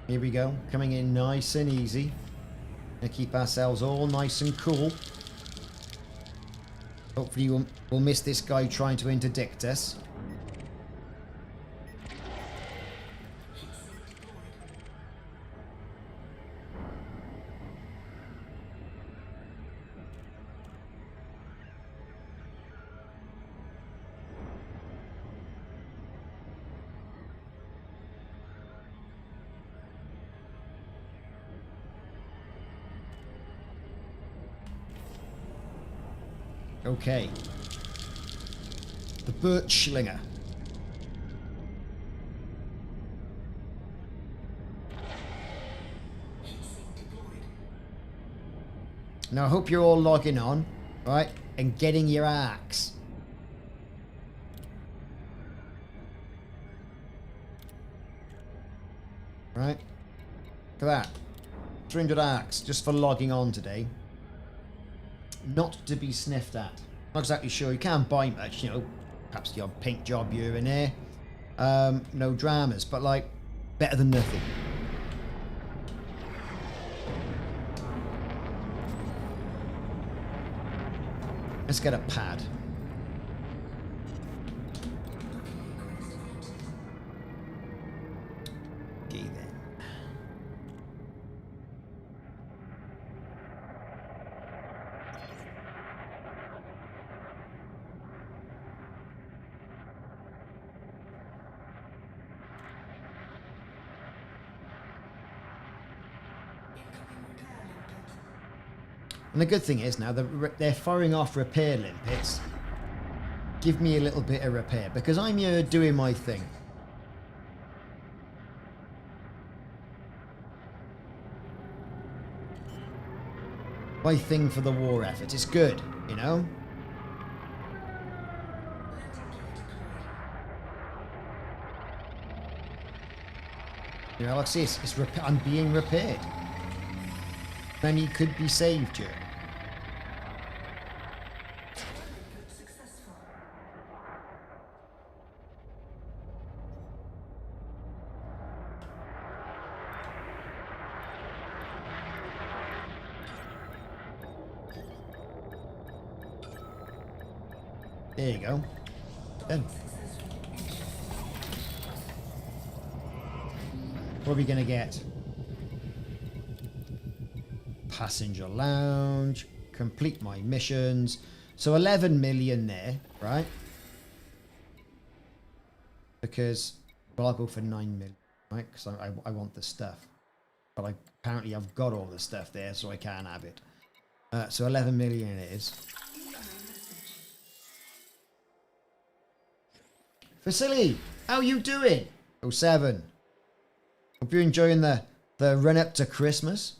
Here we go, coming in nice and easy. And keep ourselves all nice and cool. Hopefully we'll miss this guy trying to interdict us. Okay. The birch slinger. Now I hope you're all logging on, right? And getting your axe. Right? Look at that. 300 axe just for logging on today. Not to be sniffed at. Not exactly sure. You can't buy much, you know. Perhaps the odd paint job here and there. No dramas, but like, better than nothing. Let's get a pad. Okay then. And the good thing is now they're firing off repair limpets. Give me a little bit of repair because I'm here doing my thing. My thing for the war effort. It's good, you know? You know, like I say, I'm being repaired. Many could be saved here. There you go. Done. What are we going to get? Passenger lounge. Complete my missions. So 11 million there, right? Because, well, I'll go for 9 million, right? Because I want the stuff. But apparently I've got all the stuff there, so I can't have it. So 11 million it is. Vasily, how you doing? 07. Hope you're enjoying the run up to Christmas.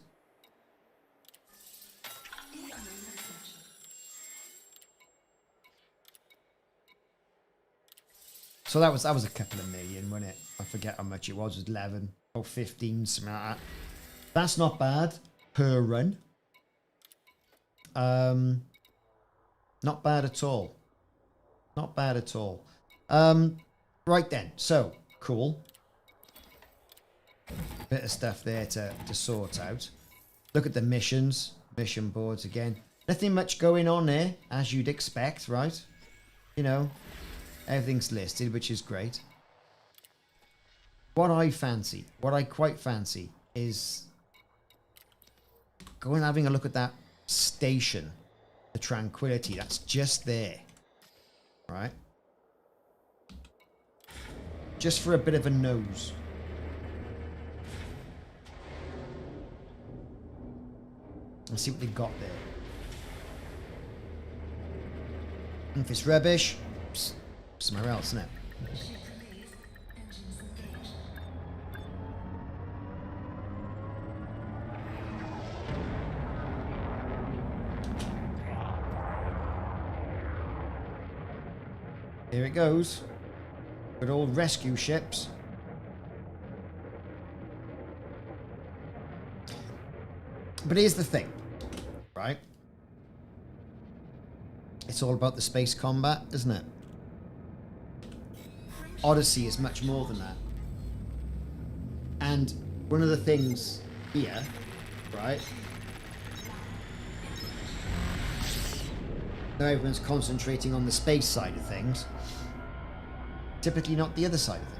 So that was a couple of million, wasn't it? I forget how much it was. It was 11 or 15, something like that. That's not bad per run. Not bad at all. Not bad at all. Right then, so cool. Bit of stuff there to sort out. Look at the missions, mission boards again. Nothing much going on there, as you'd expect, right? You know, everything's listed, which is great. What I quite fancy is going and having a look at that station, the Tranquility, that's just there, right? Just for a bit of a nose. Let's see what they got there. And if it's rubbish, somewhere else, isn't it? Here it goes. Good old rescue ships. But here's the thing, right? It's all about the space combat, isn't it? Odyssey is much more than that. And one of the things here, right, Now everyone's concentrating on the space side of things. Typically not the other side of things.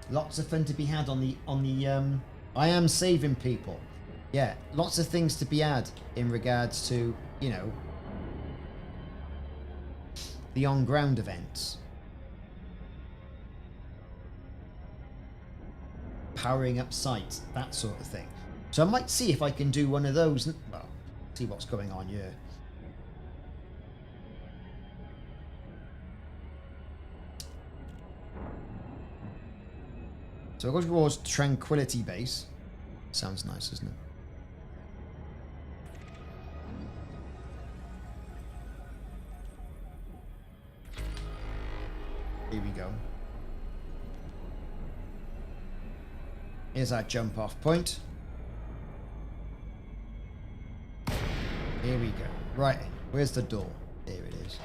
Lots of fun to be had on the I am saving people. Yeah, lots of things to be had in regards to, you know, the on-ground events. Powering up sites, that sort of thing. So I might see if I can do one of those. Well, see what's going on here. So I'll go towards Tranquility Base. Sounds nice, doesn't it? Here we go. Here's our jump off point. Here we go. Right, where's the door? There it is.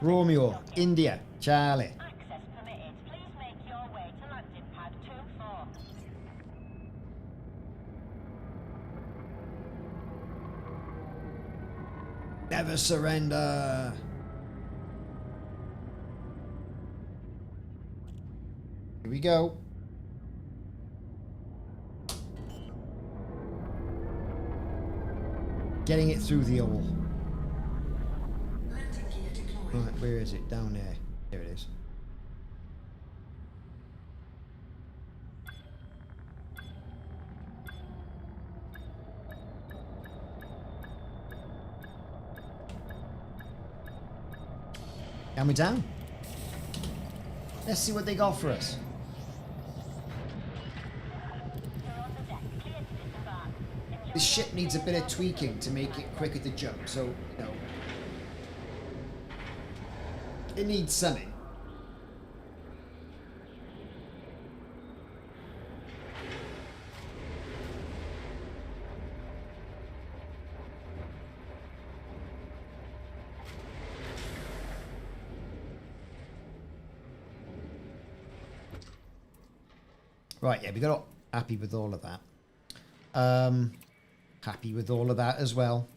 Romeo, India, Charlie. Access permitted. Please make your way to landing pad 24. Never surrender. Here we go. Getting it through the hole. Landing gear deployed. Right, where is it? Down there. There it is. And we're down. Let's see what they got for us. This ship needs a bit of tweaking to make it quicker to jump, so, you know, it needs something. Right, yeah, we got happy with all of that. Happy with all of that as well.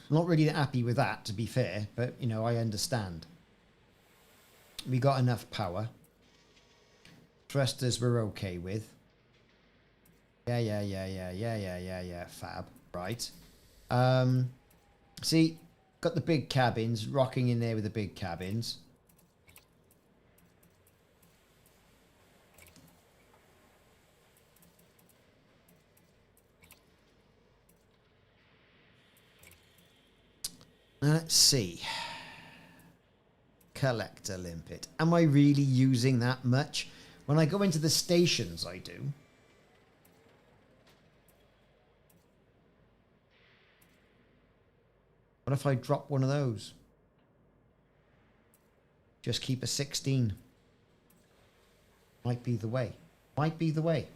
Not really that happy with that, to be fair, but, you know, I understand. We got enough power. Thrusters we're okay with. Yeah, fab. Right. See, got the big cabins, rocking in there with the big cabins. Let's see. Collector limpet. Am I really using that much? When I go into the stations, I do. What if I drop one of those? Just keep a 16. Might be the way. Might be the way.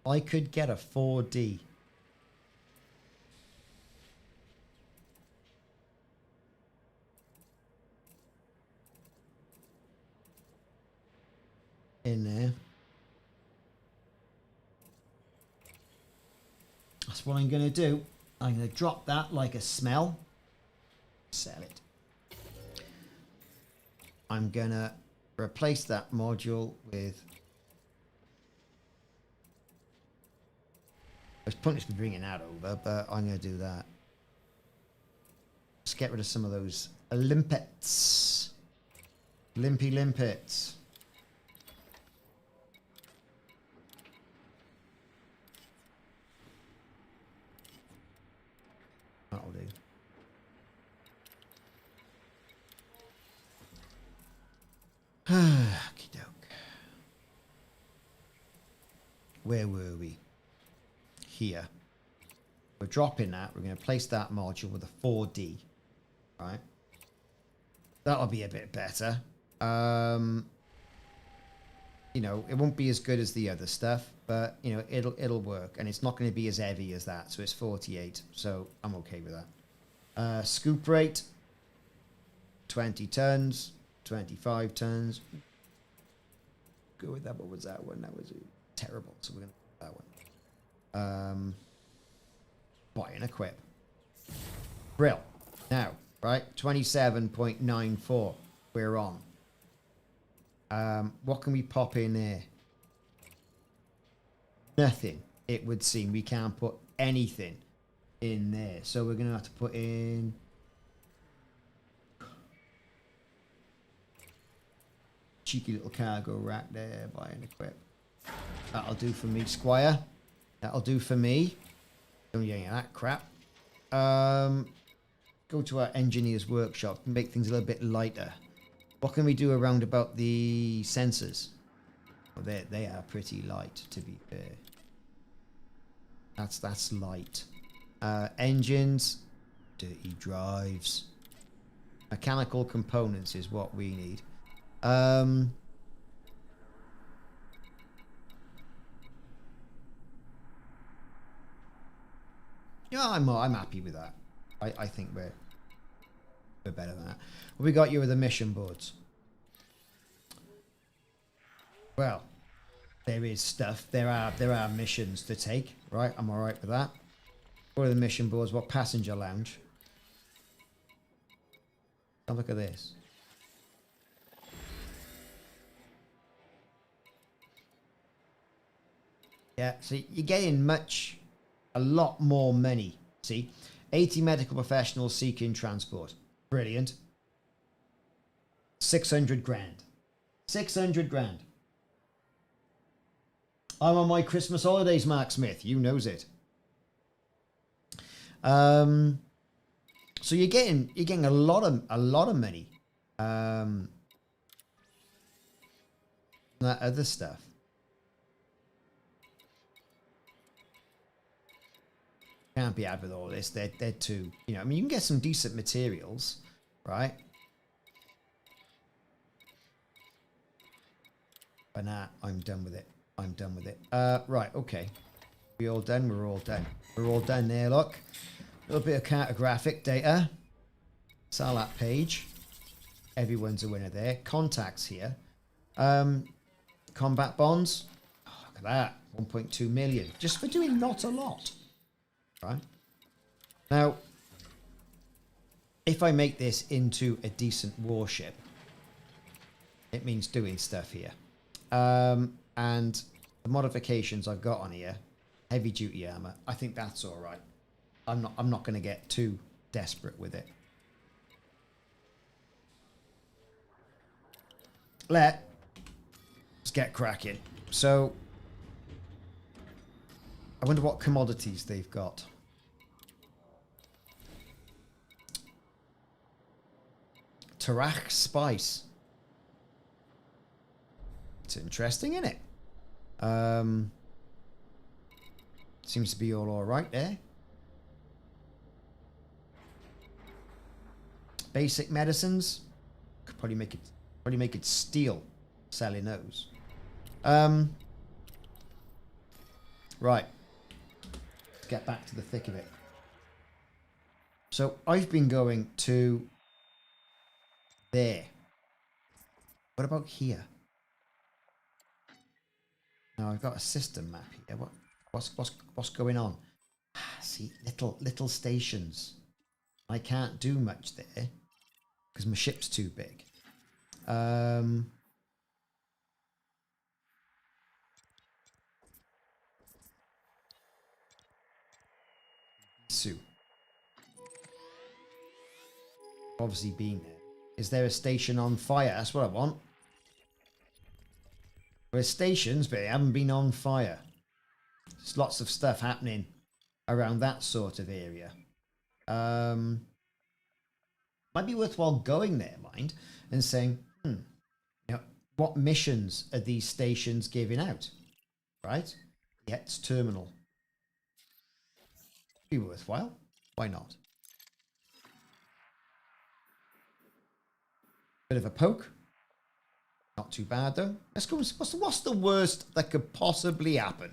I could get a 4D. In there. That's what I'm going to do. I'm going to drop that like a smell. Sell it. I'm going to replace that module with... It's pointless me bringing that over, but I'm going to do that. Let's get rid of some of those limpets. Limpy limpets. That'll do. Okie doke. Where were we? Here. We're dropping that. We're going to place that module with a 4D. Right. That'll be a bit better. You know, it won't be as good as the other stuff, but you know, it'll work, and it's not going to be as heavy as that. So it's 48. So I'm okay with that. Scoop rate 20 tons, 25 tons. Go with that. What was that one? That was terrible. So we're going to do that one. Buy and equip. Brill. Now, right, 27.94. We're on. What can we pop in there? Nothing, it would seem. We can't put anything in there. So we're going to have to put in... cheeky little cargo rack there. Buy and equip. That'll do for me, Squire. That'll do for me. Don't need any of that crap. Go to our engineer's workshop and make things a little bit lighter. What can we do around about the sensors? Well, they are pretty light, to be fair. That's light. Engines, dirty drives. Mechanical components is what we need. Yeah, I'm happy with that. I think we're better than that. What we got you with the mission boards? Well, there is stuff. There are missions to take, right? I'm all right with that. What are the mission boards? What passenger lounge? Oh, look at this. Yeah, so you're getting a lot more money. See, 80 medical professionals seeking transport. Brilliant. 600 grand. 600 grand. I'm on my Christmas holidays, Mark Smith. You knows it. So you're getting a lot of money. That other stuff. Can't be had with all this. They're too, you know, I mean, you can get some decent materials, right? But nah, I'm done with it. I'm done with it. Right, okay. We all done? We're all done. We're all done there, look. A little bit of cartographic data. Sell that page. Everyone's a winner there. Contacts here. Combat bonds. Oh, look at that. 1.2 million. Just for doing not a lot. Right. Now, if I make this into a decent warship, it means doing stuff here. And the modifications I've got on here, heavy duty armor, I think that's all right. I'm not going to get too desperate with it. Let's get cracking. So, I wonder what commodities they've got. Tarach spice. It's interesting, isn't it? Seems to be all right there. Basic medicines. Could probably make it steel. Selling those. Right. Let's get back to the thick of it. So I've been going to there. What about here? Now I've got a system map here. What's going on? See, little stations. I can't do much there because my ship's too big. Sue. Obviously been there. Is there a station on fire? That's what I want. There's stations, but they haven't been on fire. There's lots of stuff happening around that sort of area. Might be worthwhile going there, mind, and saying, you know, what missions are these stations giving out? Right? Yeah, it's terminal. Be worthwhile. Why not? Bit of a poke. Not too bad though. Let's go. What's the worst that could possibly happen?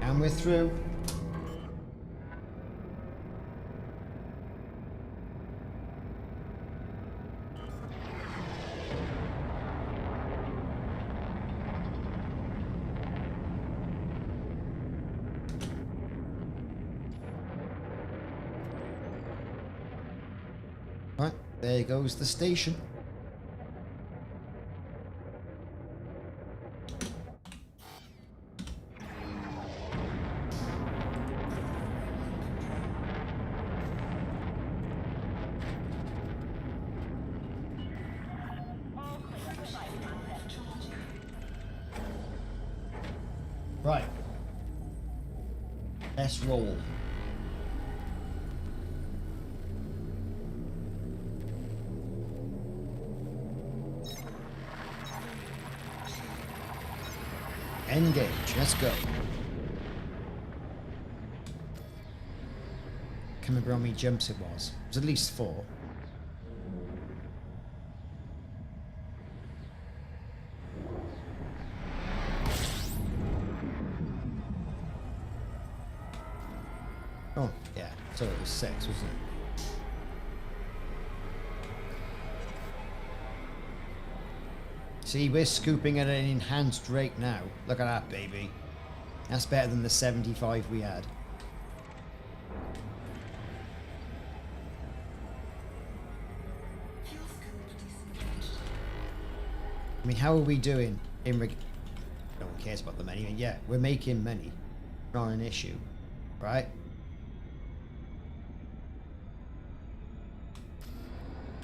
And we're through. Right, there goes the station. Right. Let's roll. Engage. Let's go. Can't remember how many jumps it was. It was at least 4. Oh, yeah. So it was 6, wasn't it? See, we're scooping at an enhanced rate now. Look at that, baby. That's better than the 75 we had. I mean, how are we doing in no one cares about the money. Yeah, we're making money. Not an issue. Right?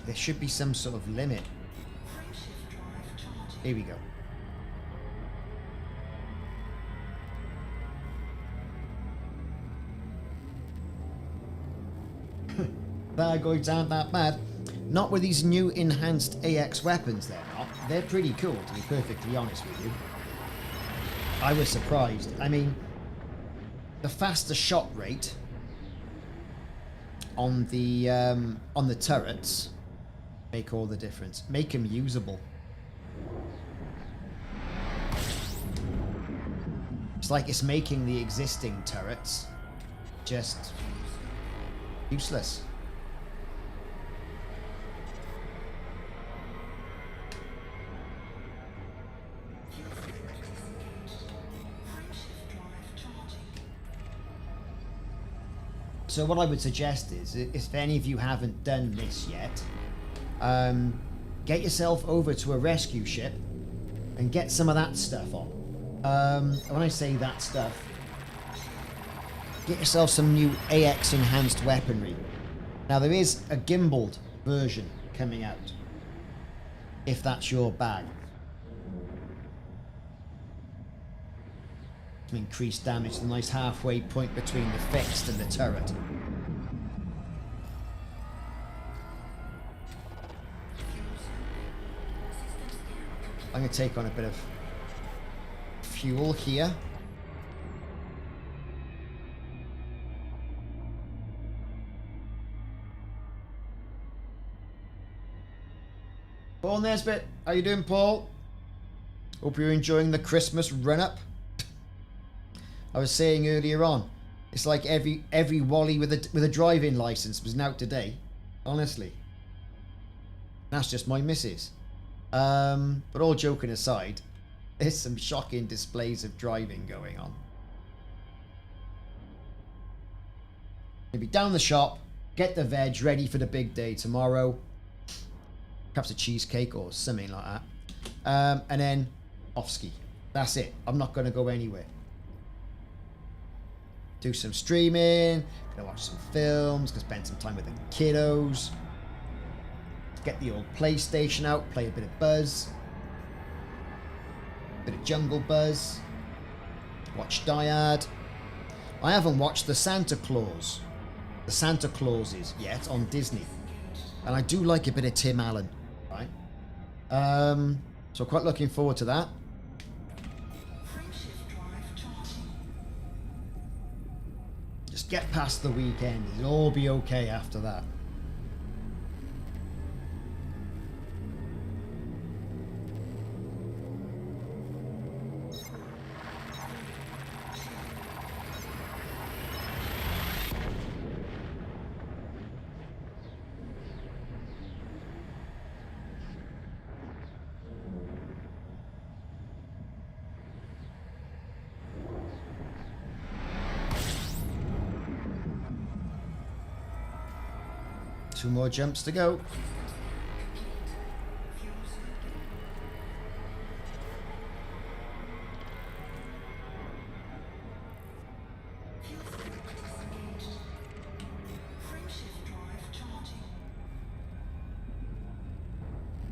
There should be some sort of limit. Here we go. Thargoids aren't that bad. Not with these new enhanced AX weapons, they're not. They're pretty cool, to be perfectly honest with you. I was surprised. I mean, the faster shot rate on the turrets make all the difference. Make them usable. It's like it's making the existing turrets just useless. So what I would suggest is, if any of you haven't done this yet, get yourself over to a rescue ship and get some of that stuff on. When I say that stuff, get yourself some new AX enhanced weaponry. Now there is a gimbaled version coming out, if that's your bag. To increase damage, the nice halfway point between the fixed and the turret. I'm going to take on a bit of fuel here. Paul Nesbitt, how you doing, Paul? Hope you're enjoying the Christmas run-up. I was saying earlier on, it's like every Wally with a driving license was out today. Honestly, that's just my missus. But all joking aside, there's some shocking displays of driving going on. Maybe down the shop, get the veg ready for the big day tomorrow. Perhaps a cheesecake or something like that. And then off ski. That's it. I'm not going to go anywhere. Do some streaming. Gonna watch some films. Gonna spend some time with the kiddos. Get the old PlayStation out. Play a bit of Buzz. Bit of Jungle Buzz. Watch Dyad. I haven't watched the Santa Clauses yet on Disney. And I do like a bit of Tim Allen, right? So quite looking forward to that. Just get past the weekend. It'll all be okay after that. Two more jumps to go.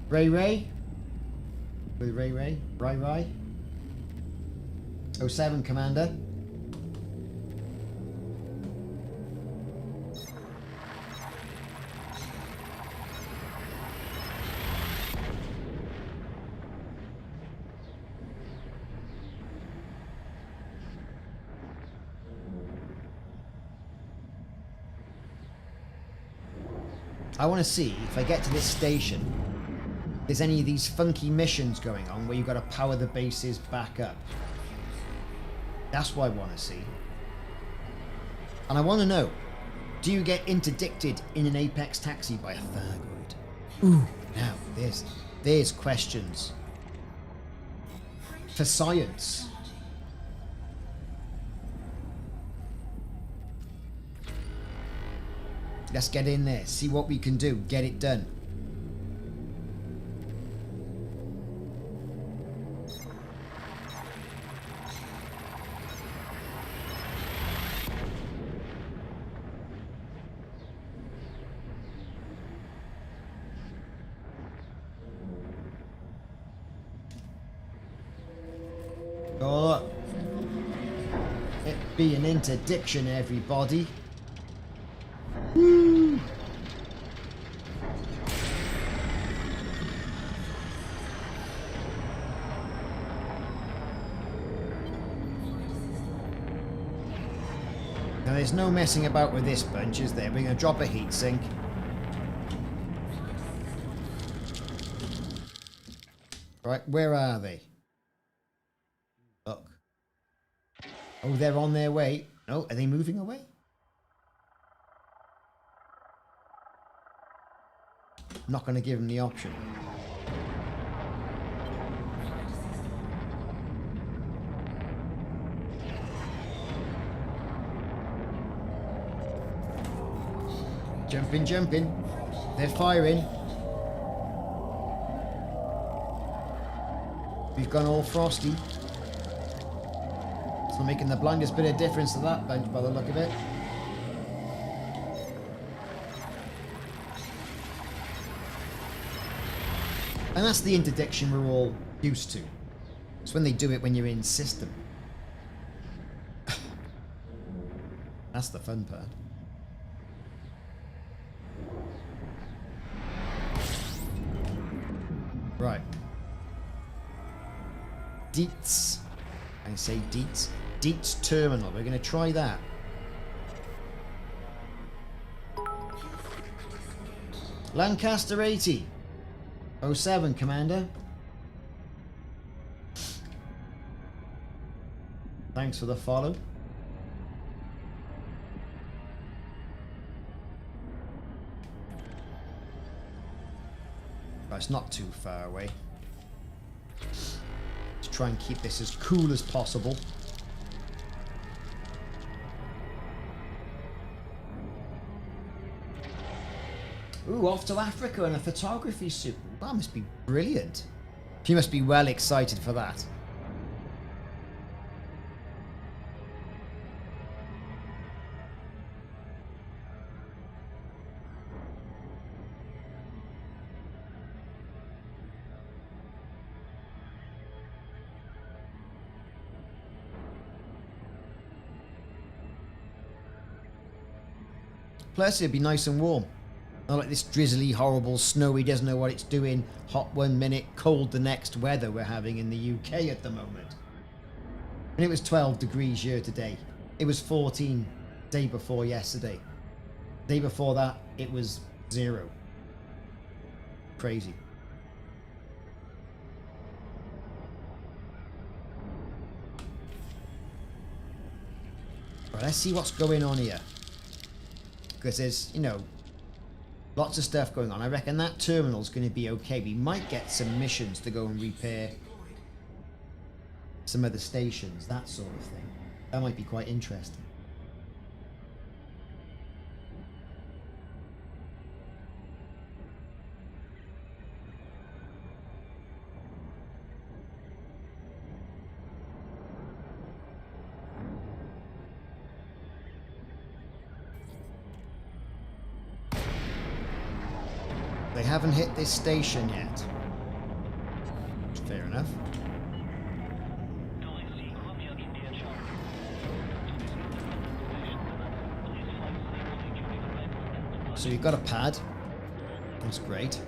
Ray? With Ray? Ray? 07, Commander. I want to see if I get to this station, if there's any of these funky missions going on where you've got to power the bases back up. That's what I want to see. And I want to know, do you get interdicted in an Apex taxi by a Thargoid? Ooh, now, there's questions. For science. Let's get in there, see what we can do, get it done. Oh, it be an interdiction, everybody. Woo! Now there's no messing about with this bunch, is there? We're going to drop a heat sink. Right, where are they? Look. Oh, they're on their way. Oh, are they moving away? I'm not going to give them the option. Jumping. They're firing. We've gone all frosty. It's not making the blindest bit of difference to that bunch by the look of it. And that's the interdiction we're all used to. It's when they do it when you're in system. That's the fun part. Right. Dietz. I say Dietz. Dietz Terminal. We're going to try that. Lancaster 80. 07, Commander. Thanks for the follow. Right, it's not too far away. Let's try and keep this as cool as possible. Ooh, off to Africa in a photography suit. That must be brilliant. She must be well excited for that. Plus, it'd be nice and warm. Not like this drizzly, horrible, snowy, doesn't know what it's doing, hot one minute, cold the next weather we're having in the UK at the moment. And it was 12 degrees year to day. It was 14 day before yesterday. Day before that, it was 0. Crazy. Right, let's see what's going on here. Because there's, you know, lots of stuff going on. I reckon that terminal's going to be okay. We might get some missions to go and repair some other stations, that sort of thing. That might be quite interesting. They haven't hit this station yet. Fair enough. So you've got a pad. That's great.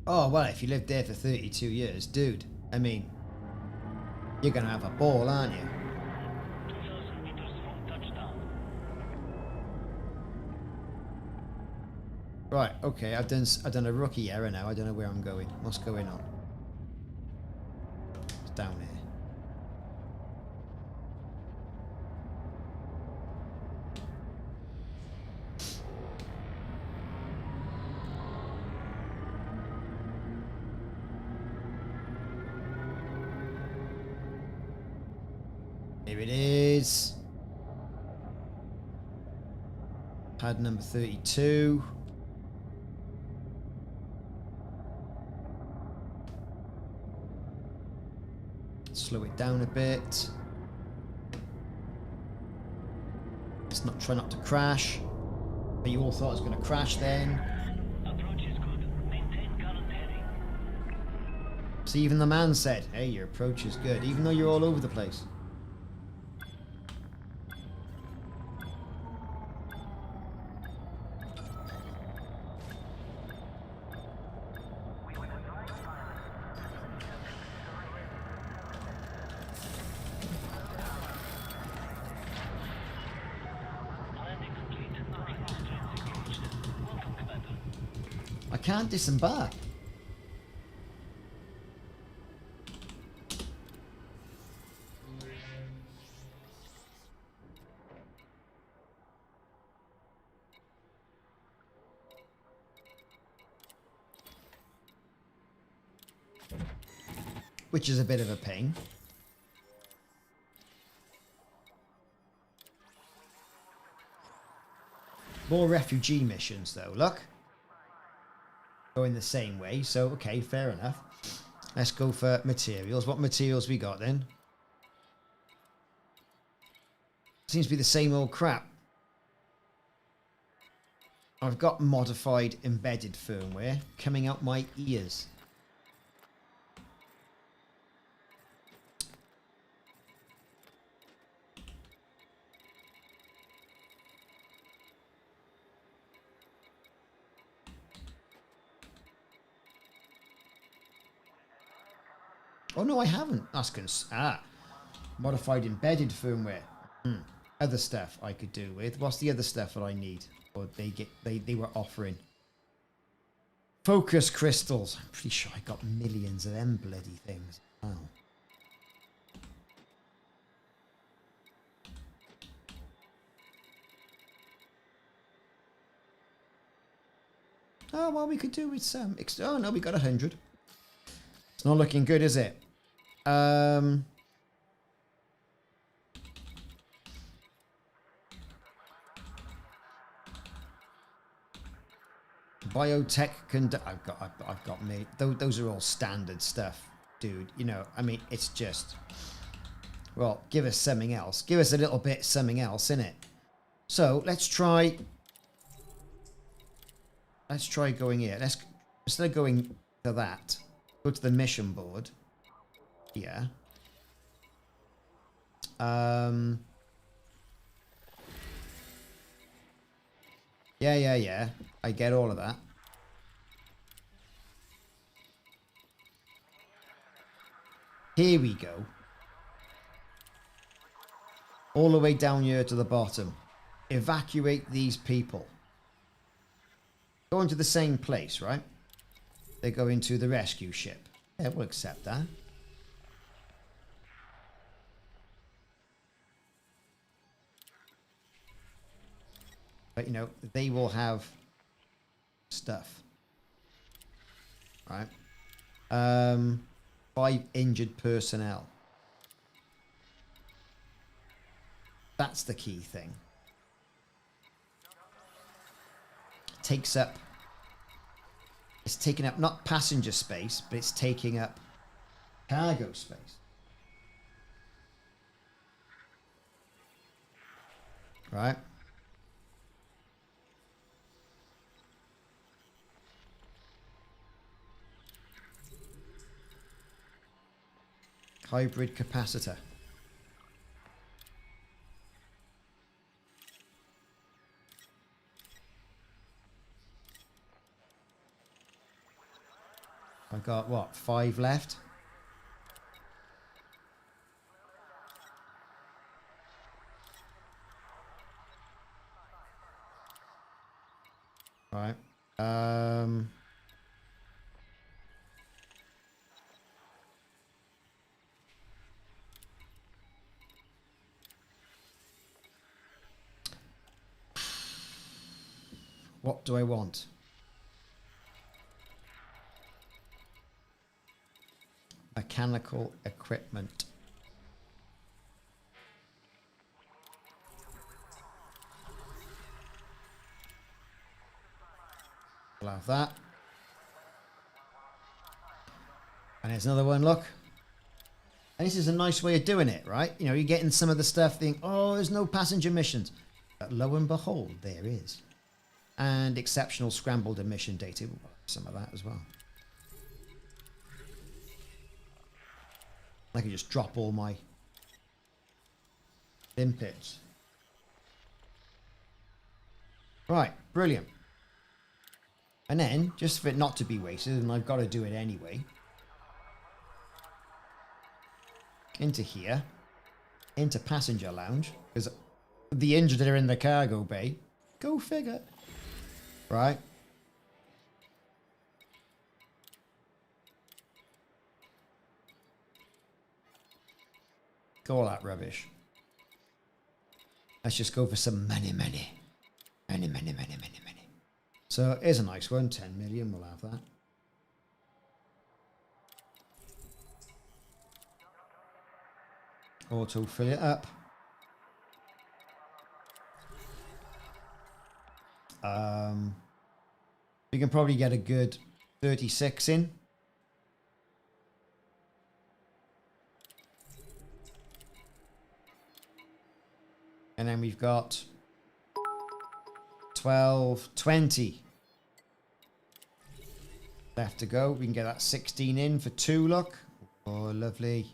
Oh, well, if you lived there for 32 years, dude, I mean, you're going to have a ball, aren't you? Right, okay, I've done a rookie error now. I don't know where I'm going. What's going on? It's down here. Here it is. Pad number 32. Slow it down a bit. Let's not try not to crash. But you all thought it was going to crash then. Approach is good. Maintain current heading. See, even the man said, hey, your approach is good, even though you're all over the place. I can't disembark. Which is a bit of a pain. More refugee missions though, look. Going the same way, so okay, fair enough. Let's go for materials. What materials we got then? Seems to be the same old crap. I've got modified embedded firmware coming out my ears. Oh no, I haven't. That's modified embedded firmware. Other stuff I could do with. What's the other stuff that I need? Or they were offering. Focus crystals. I'm pretty sure I got millions of them bloody things. Wow. Oh well, we could do with some. Oh, no, we got 100. It's not looking good, is it? Biotech I've got me. Those are all standard stuff, dude. You know, I mean, it's just, well, give us something else. Give us a little bit something else, innit? So let's try going here. Instead of going to that, go to the mission board. Yeah. Yeah. I get all of that. Here we go. All the way down here to the bottom. Evacuate these people. Go into the same place, right? They go into the rescue ship. Yeah, we'll accept that. But, you know, they will have stuff. Right? 5 injured personnel. That's the key thing. Takes up... It's taking up not passenger space, but it's taking up cargo space. Right? Hybrid capacitor. I've got, what, 5 left? Right. What do I want? Mechanical equipment. We'll have that. And there's another one, look. And this is a nice way of doing it, right? You know, you're getting some of the stuff, think, oh, there's no passenger missions. But lo and behold, there is. And exceptional scrambled emission data. We'll have some of that as well. I can just drop all my limpets. Right, brilliant. And then, just for it not to be wasted, and I've got to do it anyway, into here, into passenger lounge, because the injured are in the cargo bay. Go figure. Right. Go all that rubbish. Let's just go for some money. So here's a nice one, 10 million, we'll have that. Auto fill it up. We can probably get a good 36 in. And then we've got 12, 20 left to go. We can get that 16 in for 2, look. Oh, lovely.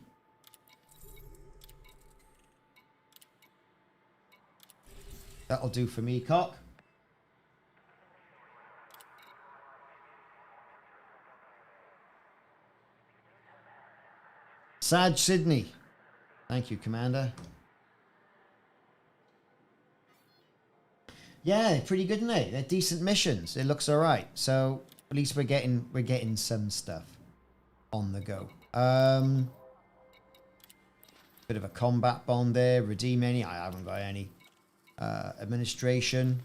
That'll do for me, cock. Saj Sydney. Thank you, Commander. Yeah, pretty good, isn't it? They're decent missions. It looks all right. So at least we're getting some stuff on the go. Bit of a combat bond there. Redeem any? I haven't got any. Administration.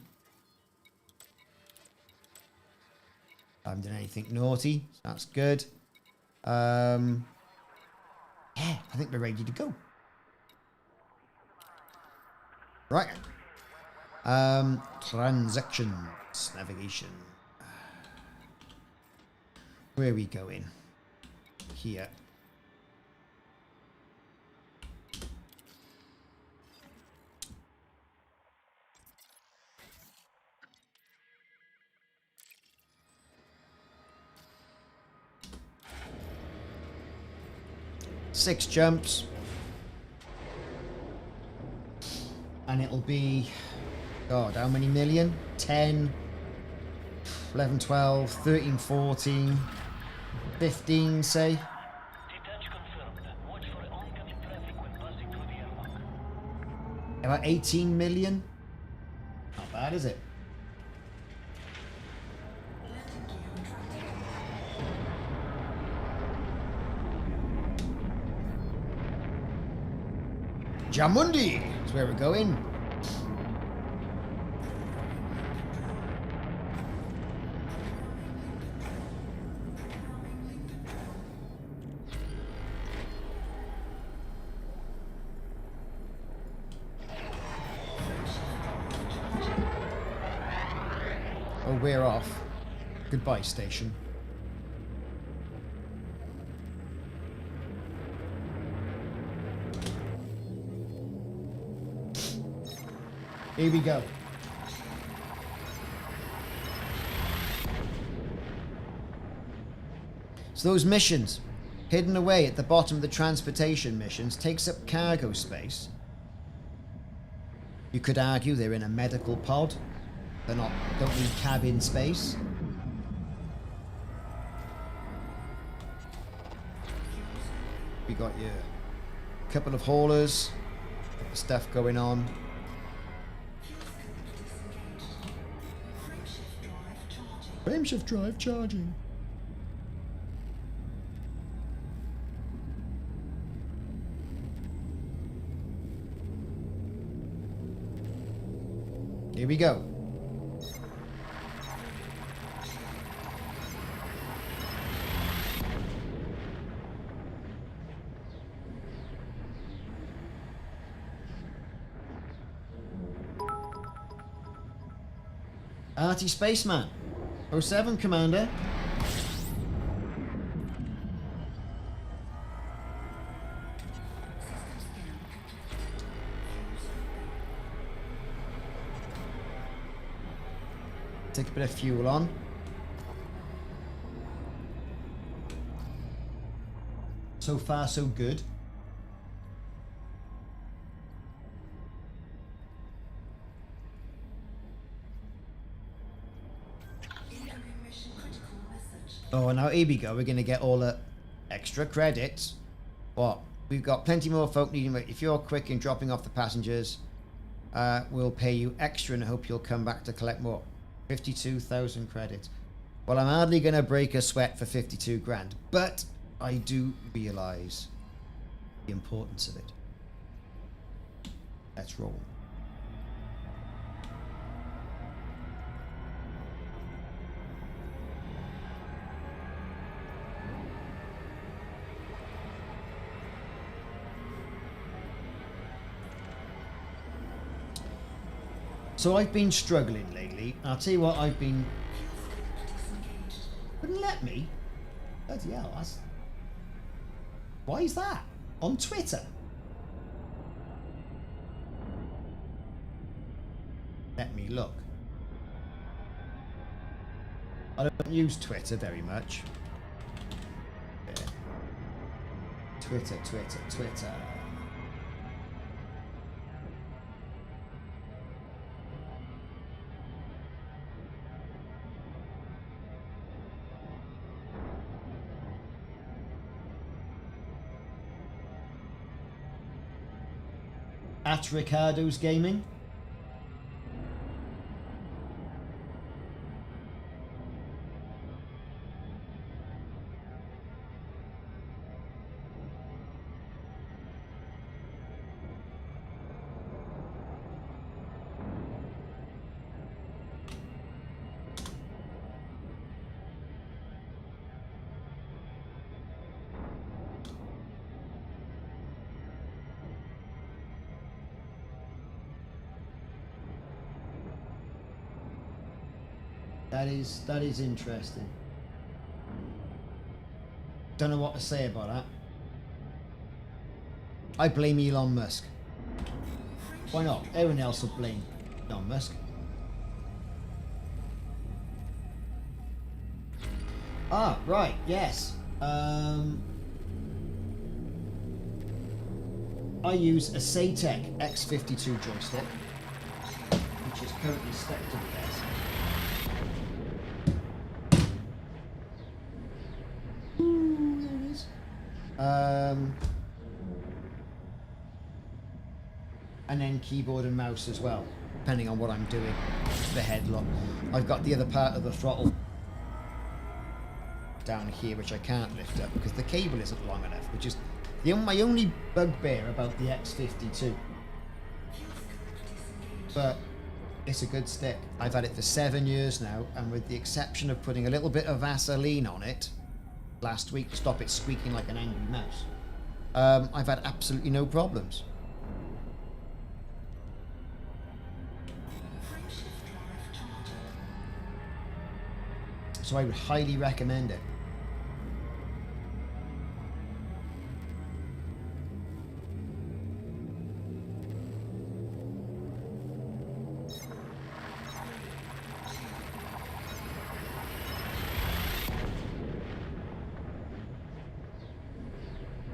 I haven't done anything naughty. So that's good. Yeah, I think we're ready to go. Right. Transactions. Navigation. Where are we going? Here. Six jumps. And it'll be, God, how many million? 10, 11, 12, 13, 14, 15, say. Detach confirmed. Watch for oncoming traffic when passing through the airlock. About 18 million? Not bad, is it? Jamundi is where we're going. Oh, we're off. Goodbye, station. Here we go. So those missions, hidden away at the bottom of the transportation missions, takes up cargo space. You could argue they're in a medical pod. They're not, don't need cabin space. We got your couple of haulers, stuff going on. Frameshift drive charging. Here we go. Arty Spaceman. 07, Commander. Take a bit of fuel on. So far, so good. Oh, now here we go. We're going to get all the extra credits. What? We've got plenty more folk needing. If you're quick in dropping off the passengers, we'll pay you extra and hope you'll come back to collect more. 52,000 credits. Well, I'm hardly going to break a sweat for 52 grand, but I do realise the importance of it. Let's roll. So I've been struggling lately. I'll tell you what, I've been... Wouldn't let me? Bloody hell, that's... Why is that? On Twitter? Let me look. I don't use Twitter very much. Yeah. Twitter. At Ricardos Gaming. That is interesting. Don't know what to say about that. I blame Elon Musk. Why not? Everyone else will blame Elon Musk. Ah, right, yes. I use a Satec X52 joystick, which is currently stuck to the desk. Ooh, there it is. And then keyboard and mouse as well, depending on what I'm doing. The headlock. I've got the other part of the throttle down here, which I can't lift up because the cable isn't long enough, which is my only bugbear about the X52. But it's a good stick. I've had it for 7 years now, and with the exception of putting a little bit of Vaseline on it last week to stop it squeaking like an angry mouse, I've had absolutely no problems. So I would highly recommend it.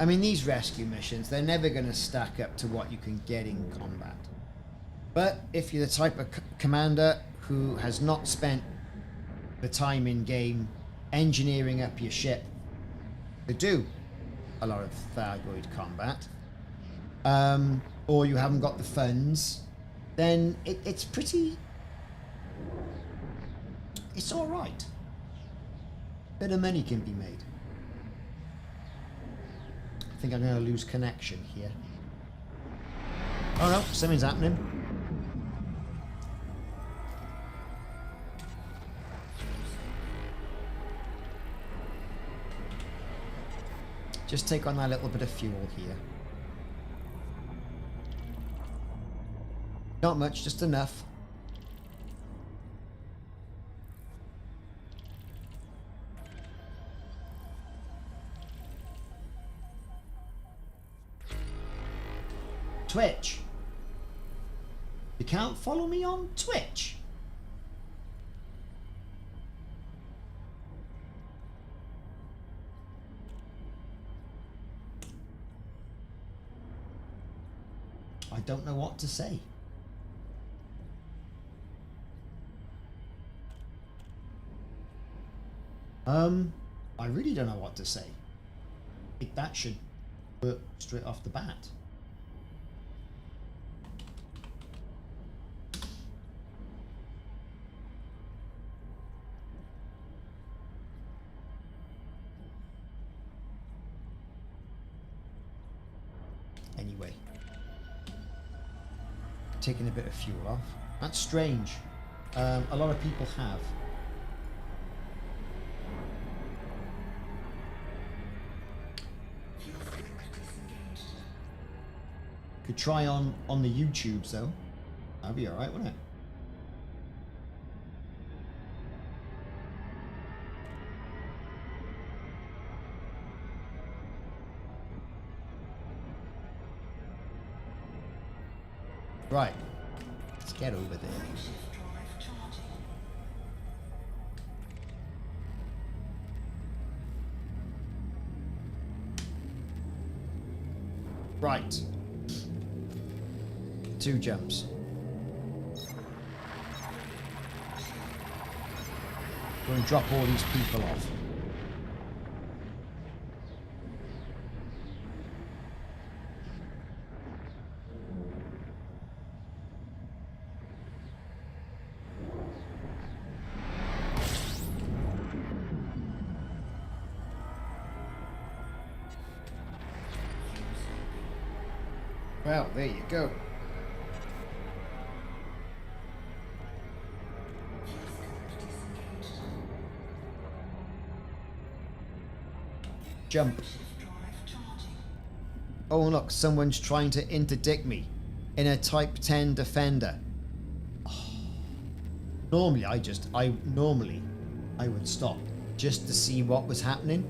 I mean, these rescue missions, they're never going to stack up to what you can get in combat. But if you're the type of commander who has not spent the time in game engineering up your ship to do a lot of Thargoid combat, or you haven't got the funds, then it's alright. Bit of money can be made. I think I'm going to lose connection here. Oh no, something's happening. Just take on that little bit of fuel here. Not much, just enough. Twitch. You can't follow me on Twitch. I don't know what to say. I really don't know what to say. I think that should work straight off the bat. Anyway. Taking a bit of fuel off. That's strange. A lot of people have. Could try on the YouTubes though. That'd be alright, wouldn't it? Right. Let's get over there. Right. 2 jumps. Go and drop all these people off. Well, there you go. Jump. Oh look, someone's trying to interdict me in a Type 10 Defender. Oh. Normally, I would stop just to see what was happening.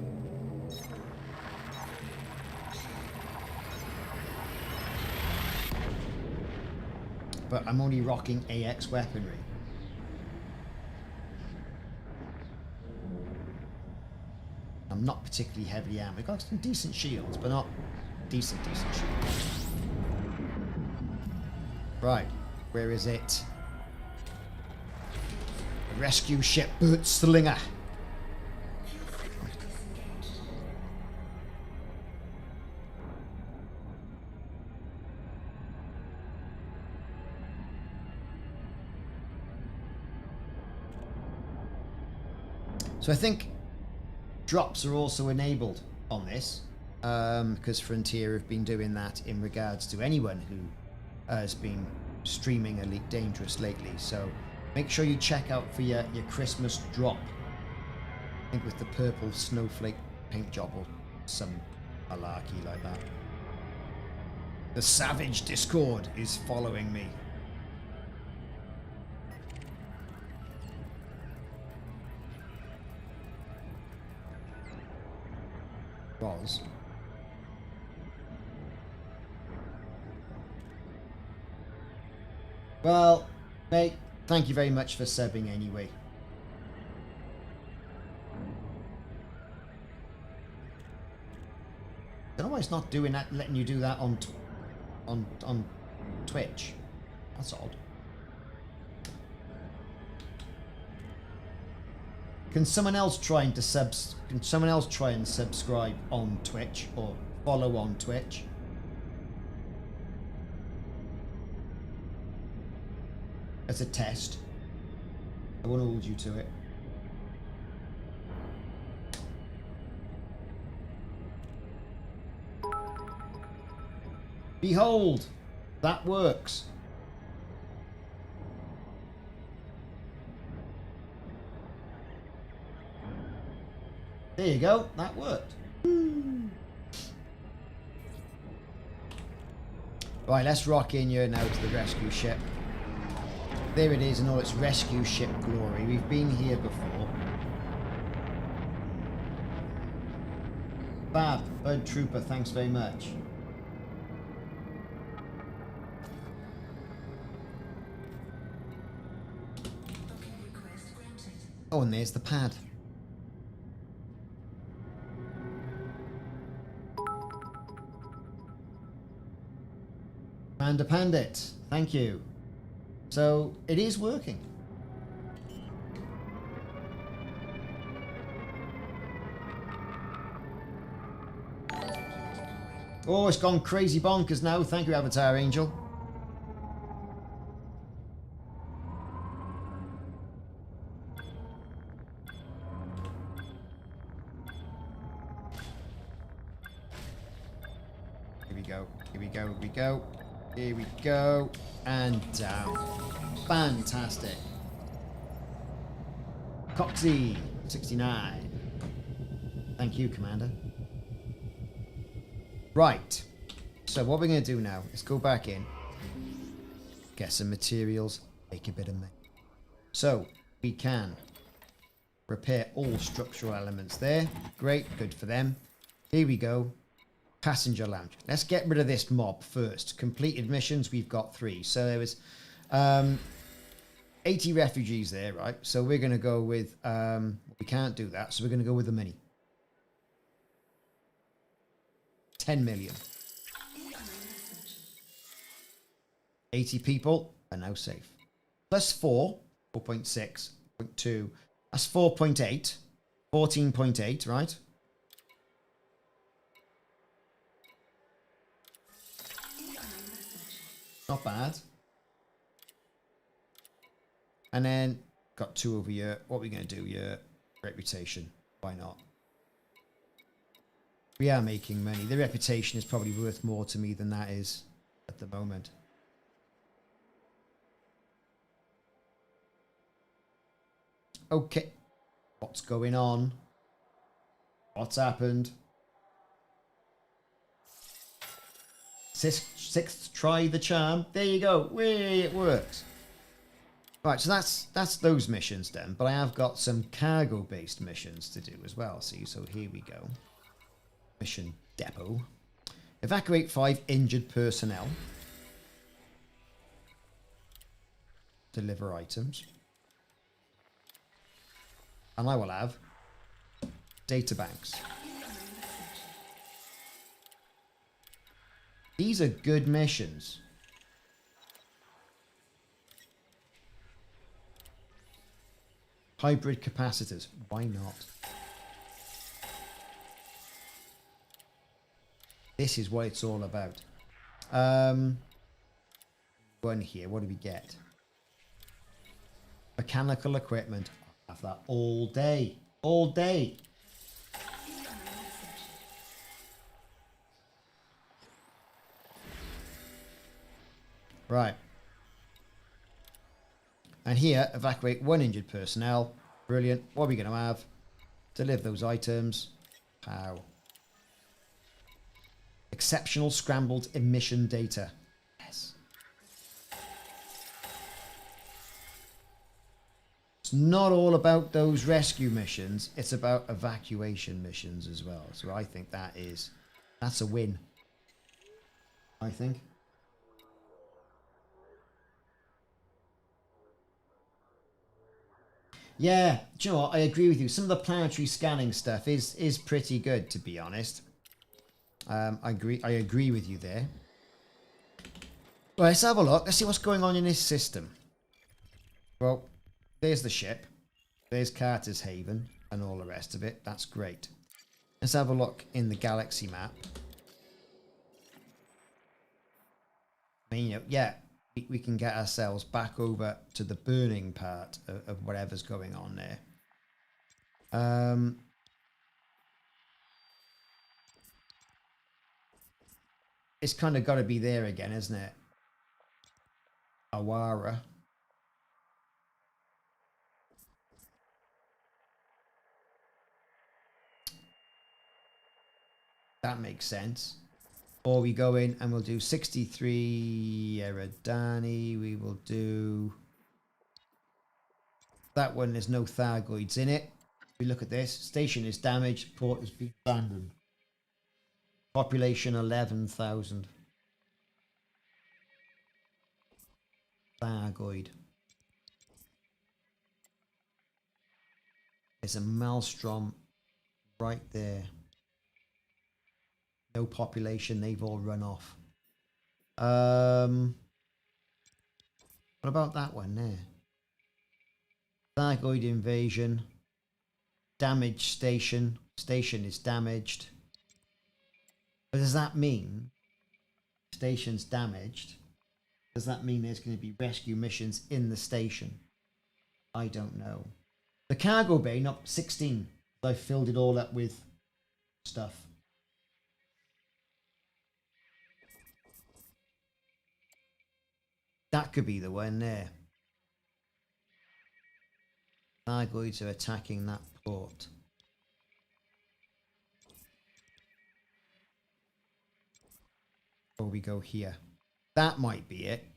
But I'm only rocking AX weaponry. I'm not particularly heavily armored. I've got some decent shields, but not decent shields. Right, where is it? The rescue ship Slinger. So I think drops are also enabled on this, because Frontier have been doing that in regards to anyone who has been streaming Elite Dangerous lately. So make sure you check out for your Christmas drop. I think with the purple snowflake paint job or some malarkey like that. The Savage Discord is following me. Was. Well, mate, thank you very much for subbing anyway. Don't know why it's not doing that, letting you do that on Twitch. That's odd. Can someone else try and subscribe on Twitch or follow on Twitch? As a test. I won't hold you to it. Behold, that works. There you go, that worked. Right, let's rock in here now to the rescue ship. There it is in all its rescue ship glory. We've been here before. Fab, Bud Trooper, thanks very much. Oh, and there's the pad. Panda Pandit, thank you. So, it is working. Oh, it's gone crazy bonkers now. Thank you, Avatar Angel. Here we go, here we go, here we go. Here we go. And down. Fantastic. Coxie, 69. Thank you, Commander. Right. So what we're going to do now is go back in, get some materials, make a bit of money. So we can repair all structural elements there. Great, good for them. Here we go. Passenger lounge. Let's get rid of this mob first. Completed missions, we've got 3. So there was 80 refugees there, right? So we're going to go with, we can't do that, so we're going to go with the mini. 10 million. 80 people are now safe. Plus 4, 4.6, 0.2. That's 4.8. 14.8, right? Not bad. And then got 2 over here. What are we going to do here? Reputation. Why not? We are making money. The reputation is probably worth more to me than that is at the moment. Okay. What's going on? What's happened? Sixth try the charm. There you go. Whee, it works. Right, so that's those missions done, but I have got some cargo-based missions to do as well. See, so here we go. Mission depot. Evacuate 5 injured personnel. Deliver items. And I will have data banks. These are good missions. Hybrid capacitors. Why not? This is what it's all about. One here. What do we get? Mechanical equipment. I'll have that all day. All day. Right. And here, evacuate 1 injured personnel. Brilliant. What are we going to have? Deliver those items. Pow. Exceptional scrambled emission data. Yes. It's not all about those rescue missions. It's about evacuation missions as well. So I think that's a win. I think. Yeah, do you know what? I agree with you. Some of the planetary scanning stuff is pretty good, to be honest. I agree with you there. Well, let's have a look. Let's see what's going on in this system. Well, there's the ship. There's Carter's Haven and all the rest of it. That's great. Let's have a look in the galaxy map. I mean, you know, yeah, we can get ourselves back over to the burning part of whatever's going on there. It's kind of got to be there again, isn't it? Awara. That makes sense. Or we go in and we'll do 63 Eridani. We will do... That one, there's no Thargoids in it. We look at this. Station is damaged. Port has been abandoned. Population 11,000. Thargoid. There's a maelstrom right there. No population, they've all run off. What about that one there? Thargoid invasion. Damaged station. Station is damaged. But does that mean station's damaged? Does that mean there's going to be rescue missions in the station? I don't know. The cargo bay, not 16. I filled it all up with stuff. That could be the one there. Thargoids are attacking that port. Or we go here. That might be it.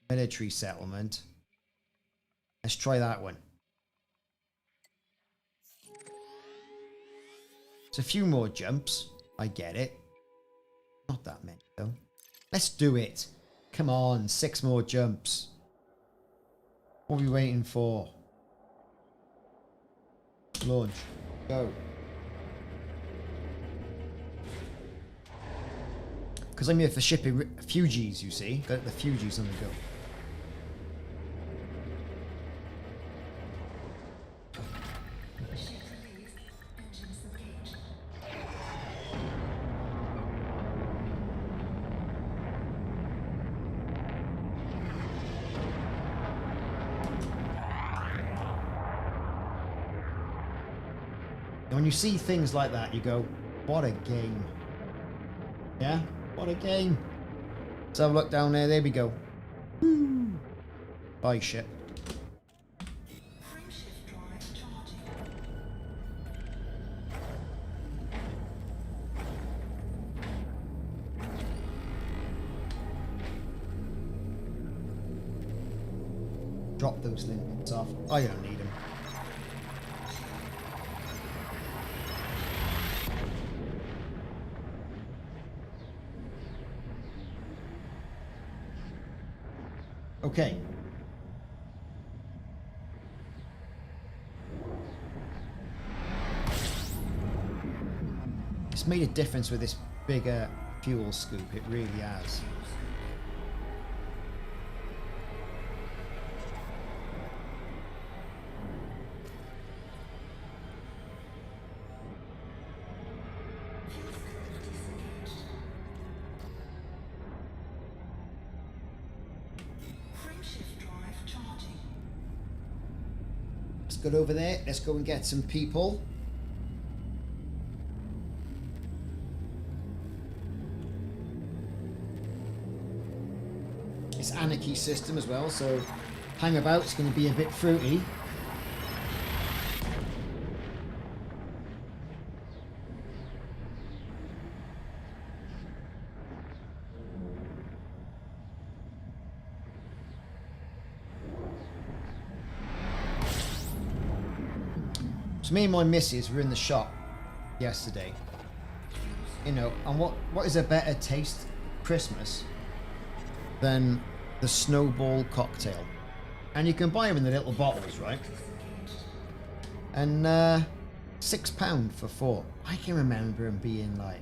Military settlement. Let's try that one. It's a few more jumps. I get it. Not that many though. Let's do it. Come on, 6 more jumps. What are we waiting for? Launch. Go. Because I'm here for shipping refugees, you see. The refugees on the go. Ship released. Engines engaged. And when you see things like that, you go, what a game. Yeah? What a game. Let's have a look down there. There we go. Woo. Bye, ship. Frameshift drive charging. Drop those limbs off. I don't need them. Okay. It's made a difference with this bigger fuel scoop. It really has. Frameshift drive charging. Let's go over there. Let's go and get some people. It's anarchy system as well, so hang about's going to be a bit fruity. So me and my missus were in the shop yesterday, you know, and what is a better taste Christmas than the snowball cocktail? And you can buy them in the little bottles, right? And £6 for 4. I can remember them being like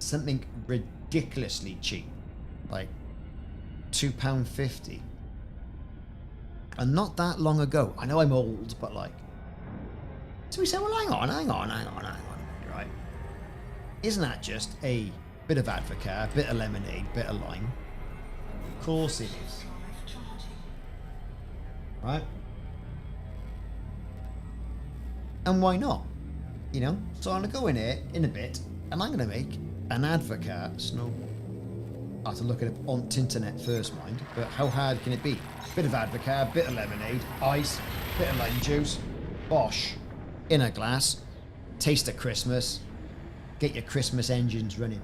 something ridiculously cheap, like £2.50. And not that long ago. I know I'm old, but like. So we said, well, hang on, right? Isn't that just a bit of Advocaat, a bit of lemonade, bit of lime? Of course it is. Right? And why not? You know? So I'm going to go in here in a bit, and I'm going to make an Advocaat snowball. I have to look it up on Tinternet first, mind. But how hard can it be? Bit of Advocaat, bit of lemonade, ice, bit of lime juice, bosh. In a glass, taste of Christmas, get your Christmas engines running.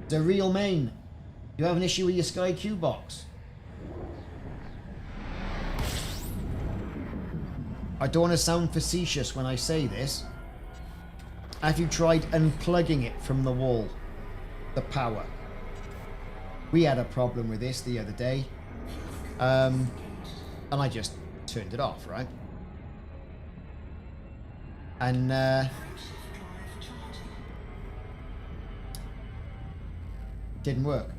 The real main. You have an issue with your Sky Q box? I don't want to sound facetious when I say this. Have you tried unplugging it from the wall? The power. We had a problem with this the other day. And I just turned it off, right? And didn't work.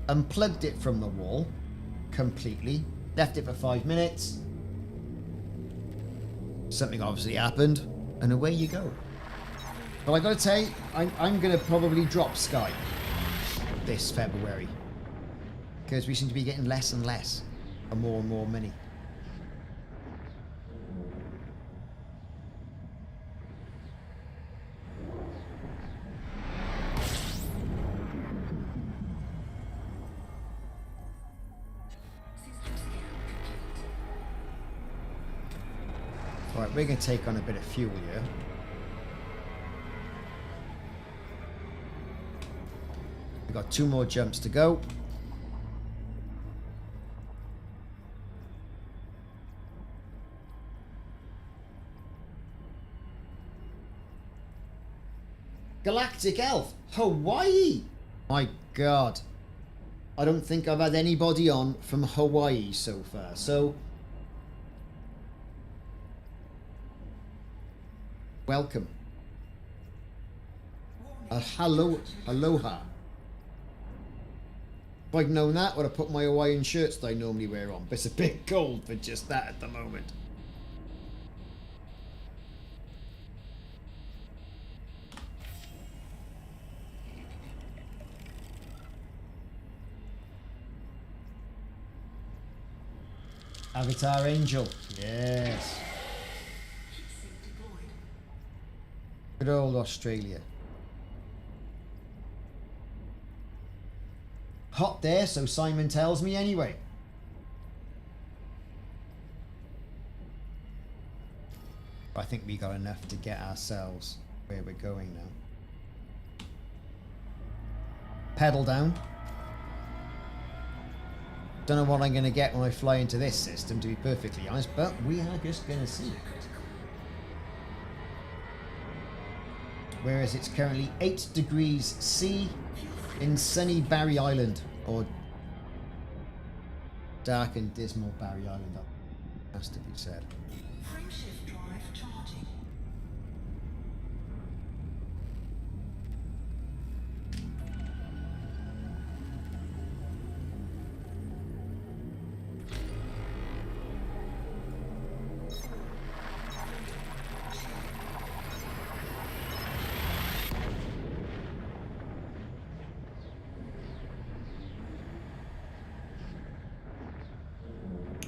Unplugged it from the wall completely, left it for 5 minutes. Something obviously happened, and away you go. But I gotta tell you, I'm gonna probably drop Sky this February, because we seem to be getting less and less and more money. Alright, we're going to take on a bit of fuel here. We've got 2 more jumps to go. Galactic Elf, Hawaii! My God. I don't think I've had anybody on from Hawaii so far, so... welcome. Aloha. If I'd known that, I would have put my Hawaiian shirts that I normally wear on. But it's a bit cold for just that at the moment. Avatar Angel. Yes. Good old Australia. Hot there, so Simon tells me anyway. I think we got enough to get ourselves where we're going now. Pedal down. Don't know what I'm going to get when I fly into this system, to be perfectly honest, but we are just going to see. Whereas it's currently 8 degrees C in sunny Barry Island, or dark and dismal Barry Island, that has to be said. Frameshift drive charging.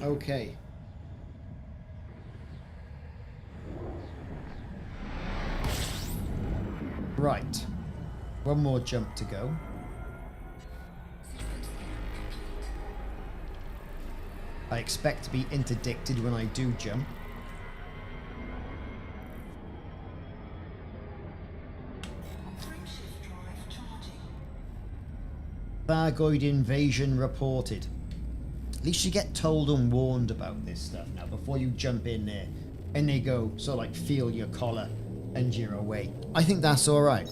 Okay. Right. One more jump to go. I expect to be interdicted when I do jump. Frameshift drive charging. Thargoid invasion reported. At least you get told and warned about this stuff now before you jump in there. And they go, sort of like, feel your collar and you're away. I think that's alright.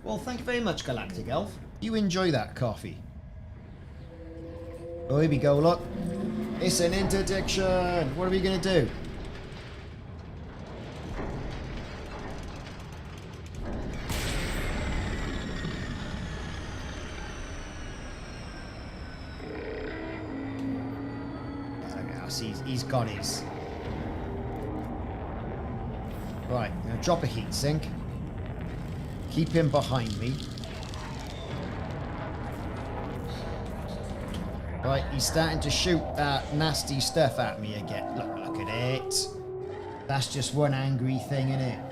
Well, thank you very much, Galactic Elf. You enjoy that coffee. Oh, here we go, look. It's an interdiction. What are we going to do? He's got his. Right, I'm going to drop a heat sink. Keep him behind me. Right, he's starting to shoot that nasty stuff at me again. Look at it. That's just one angry thing, innit?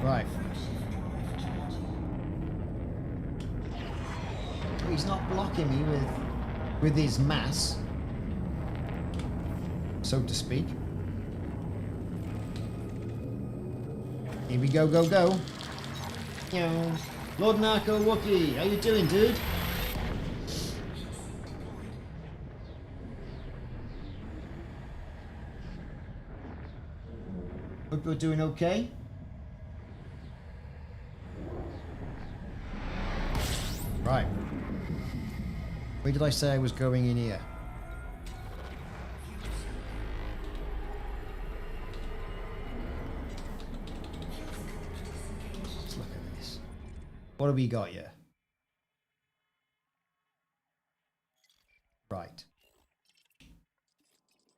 Right. Oh, he's not blocking me with his mass, so to speak. Here we go, go, go. Yo. Lord Narco Wookie, how you doing, dude? Hope you're doing okay. Right. Where did I say I was going in here? Let's look at this. What have we got here? Right.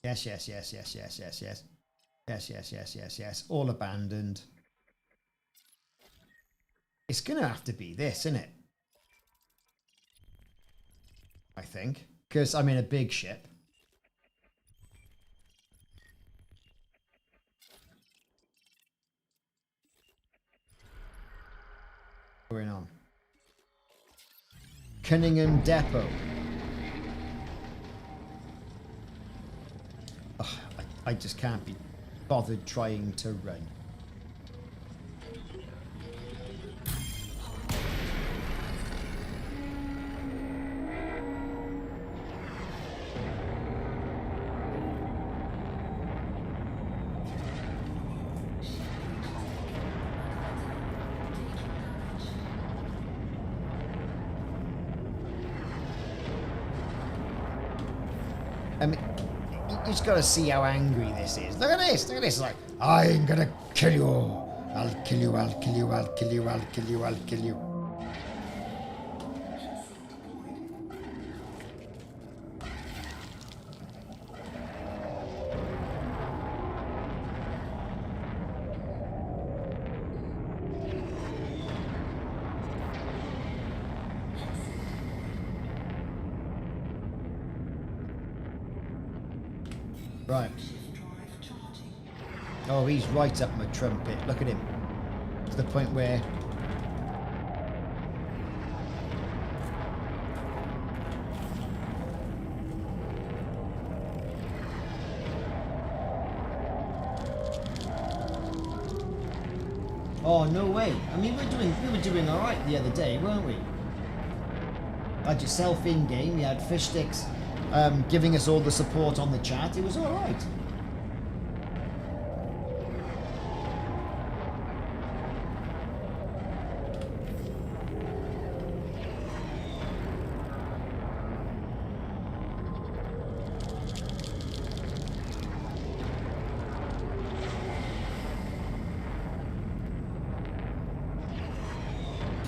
Yes, yes, yes, yes, yes, yes, yes. Yes, yes, yes, yes, yes. All abandoned. It's gonna have to be this, isn't it? I think. Because I'm in a big ship. What's going on? Cunningham Depot. Ugh, I just can't be bothered trying to run. I mean, you just gotta see how angry this is. Look at this, look at this. Like, I'm gonna kill you. I'll kill you, I'll kill you, I'll kill you, I'll kill you, I'll kill you. Right. Frameshift drive charging. Oh, he's right up my trumpet. Look at him. To the point where... Oh, no way. I mean, we were doing all right the other day, weren't we? Had yourself in game. You had fish sticks giving us all the support on the chat. It was all right.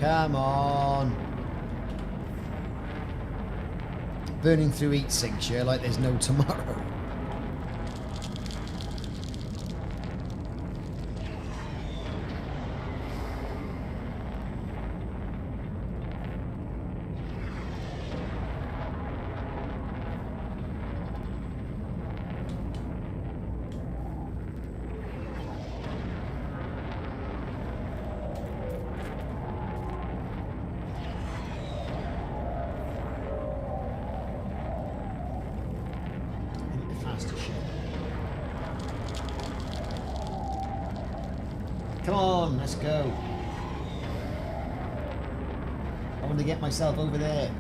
Come on. Burning through heat sinks here like there's no tomorrow. Come on, let's go. I want to get myself over there.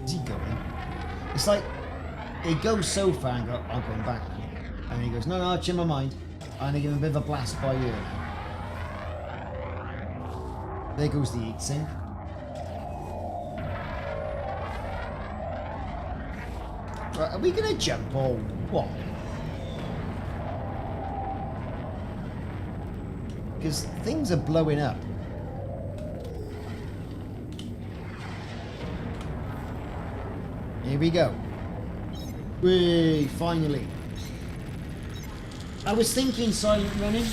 Is he going? It's like, it goes so far and go, I'm going back now. And he goes, no, I'll change my mind. I'm going to give him a bit of a blast by ear now. There goes the heat sink. Right, are we going to jump or what? Because things are blowing up. Here we go. Whee, finally. I was thinking silent running.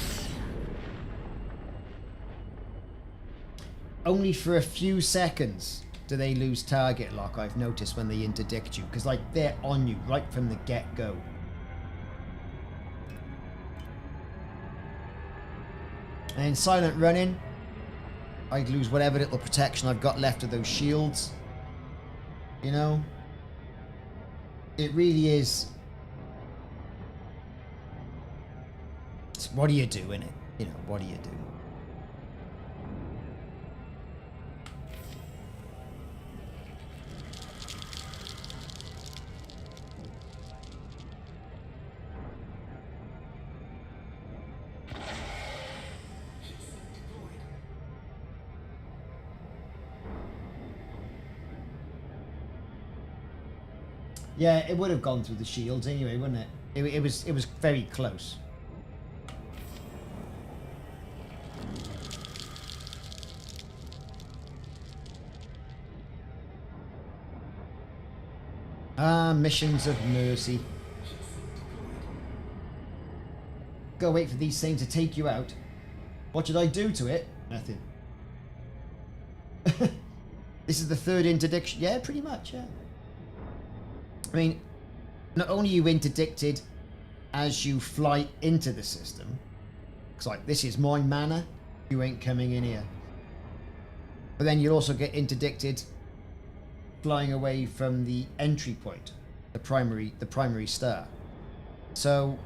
Only for a few seconds do they lose target lock, I've noticed, when they interdict you. Because, like, they're on you right from the get-go. And in silent running, I'd lose whatever little protection I've got left of those shields. You know? It really is... What do you do in it? You know, what do you do? Yeah, it would have gone through the shields anyway, wouldn't it? It was very close. Ah, missions of mercy. Go wait for these things to take you out. What should I do to it? Nothing. This is the third interdiction. Yeah, pretty much, yeah. I mean, not only are you interdicted as you fly into the system, it's like, this is my manor, you ain't coming in here. But then you'll also get interdicted flying away from the entry point, the primary star. So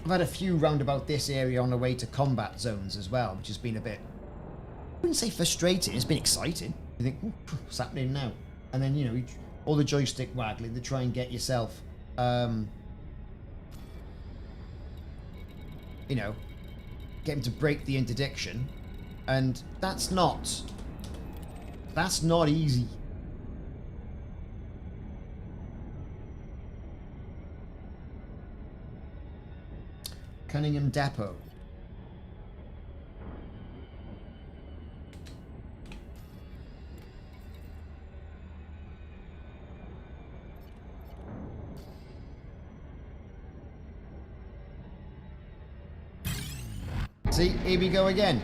I've had a few round about this area on the way to combat zones as well, which has been a bit, I wouldn't say frustrating, it's been exciting. You think, what's happening now? And then, you know, all the joystick waggling to try and get yourself, you know, get him to break the interdiction. And that's not easy. Cunningham Depot. See, here we go again.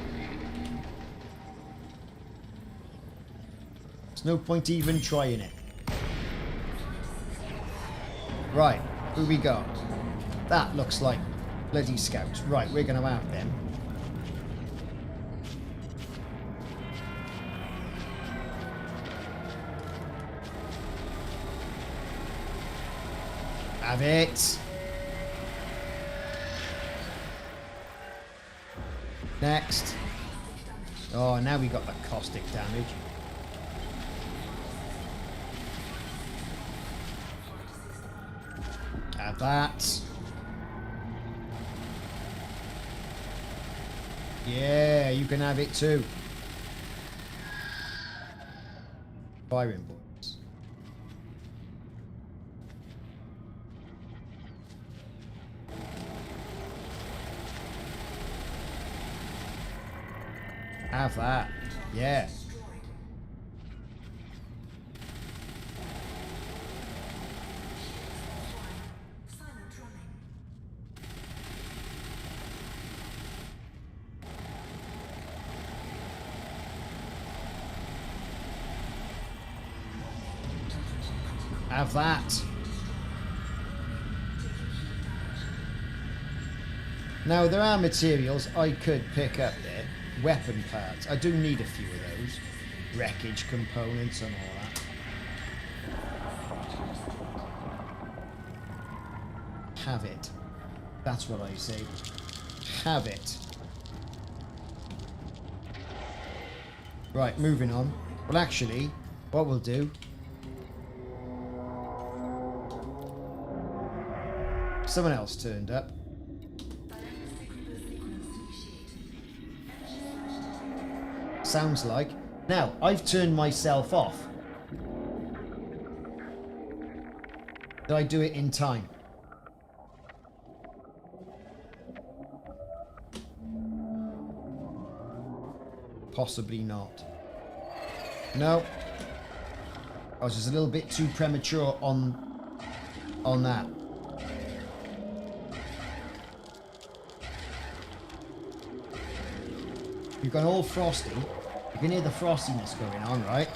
There's no point even trying it. Right, who we got? That looks like bloody scouts. Right, we're going to have them. Have it. Next. Oh, now we got the caustic damage. Have that. Yeah, you can have it too. Firing bullets. Have that. Yeah. Silent running. Have that. Now, there are materials I could pick up there. Weapon parts. I do need a few of those. Wreckage components and all that. Have it. That's what I say. Have it. Right, moving on. Well, actually, what we'll do... Someone else turned up. Sounds like. Now, I've turned myself off. Did I do it in time? Possibly not. No. I was just a little bit too premature on that. You've gone all frosty. You can hear the frostiness going on, right?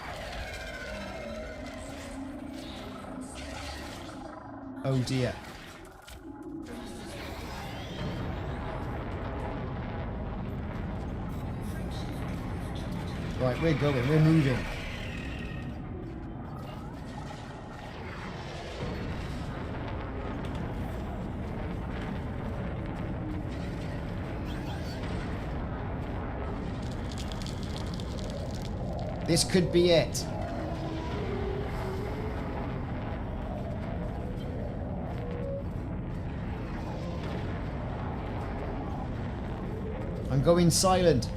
Oh dear. Right, we're going, we're moving. This could be it. I'm going silent.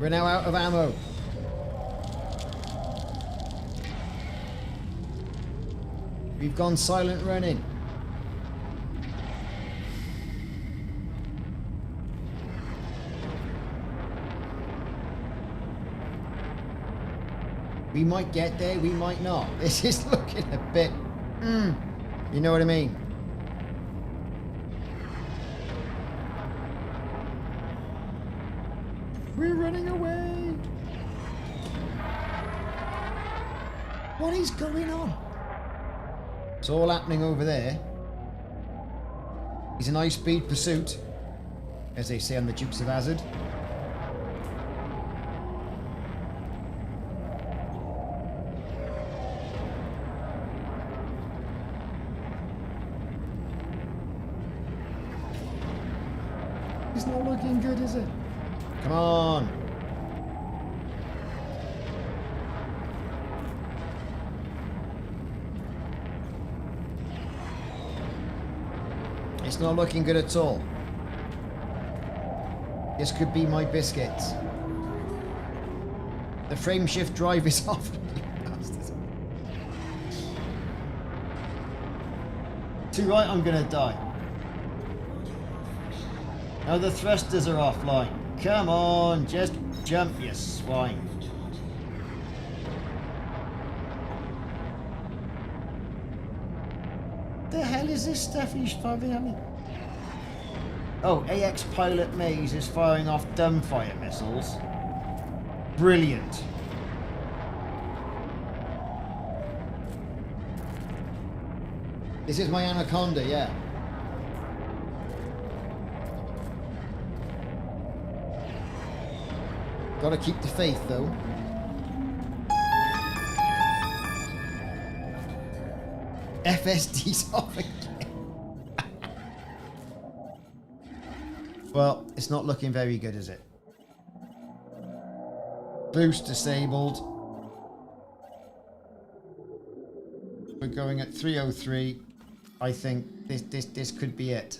We're now out of ammo. We've gone silent running. We might get there, we might not. This is looking a bit... you know what I mean? We're running away! What is going on? It's all happening over there. It's an high-speed pursuit, as they say on the Dukes of Hazzard. It's not looking good, is it? Come on. It's not looking good at all. This could be my biscuits. The frame shift drive is off. Too right, I'm gonna die. Now the thrusters are offline. Come on, just jump, you swine. The hell is this stuff he's firing at me? Oh, AX pilot Maze is firing off dumbfire missiles. Brilliant. This is my Anaconda, yeah. Gotta keep the faith, though. FSD's off again. Well, it's not looking very good, is it? Boost disabled. We're going at 303. I think this could be it.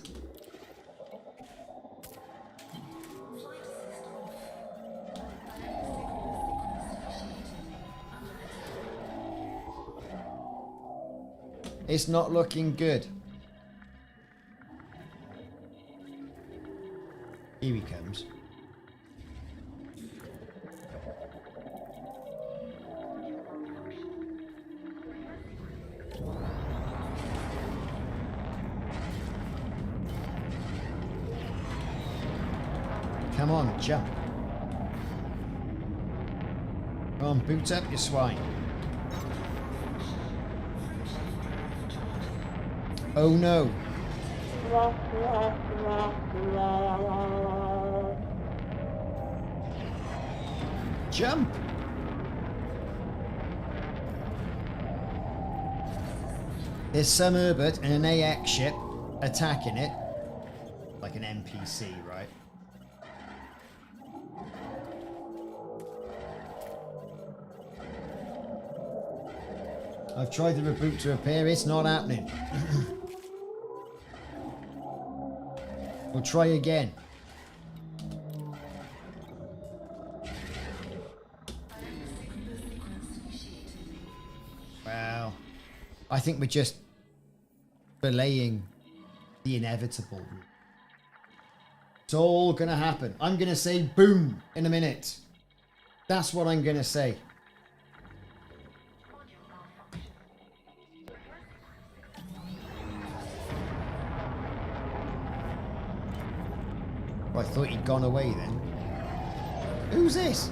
It's not looking good. Here he comes. Come on, jump. Come on, boot up, you swine. Oh no. Jump. There's some Herbert and an AX ship attacking it. Like an NPC, right? I've tried the reboot to repair, it's not happening. We'll try again. Well, I think we're just belaying the inevitable. It's all gonna happen. I'm gonna say boom in a minute. That's what I'm gonna say. I thought he'd gone away then. Who's this?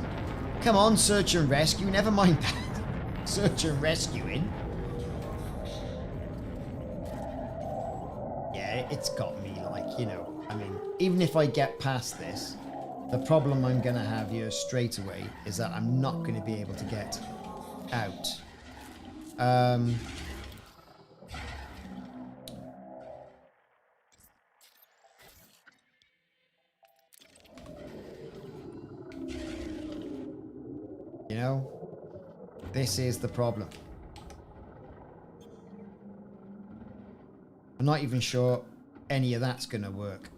Come on, search and rescue. Never mind that. Search and rescuing. Yeah, it's got me, like, you know. I mean, even if I get past this, the problem I'm going to have here straight away is that I'm not going to be able to get out. You know, this is the problem. I'm not even sure any of that's going to work.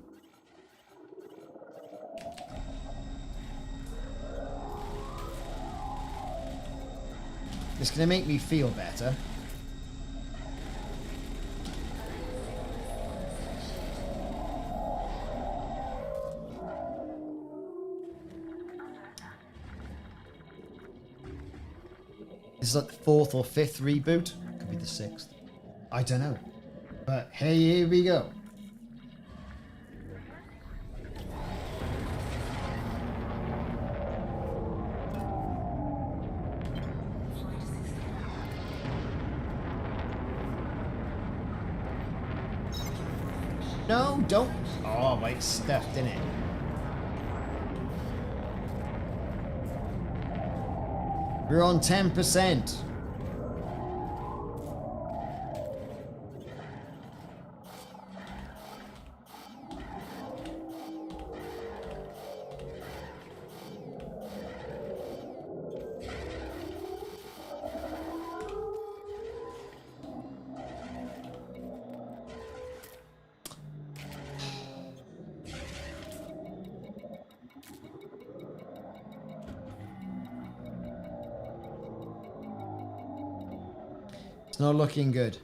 It's going to make me feel better. This is like the 4th or 5th reboot. Could be the 6th. I don't know. But hey, here we go. No, don't. Oh, my, it's stuffed in it. We're on 10%. It's not looking good.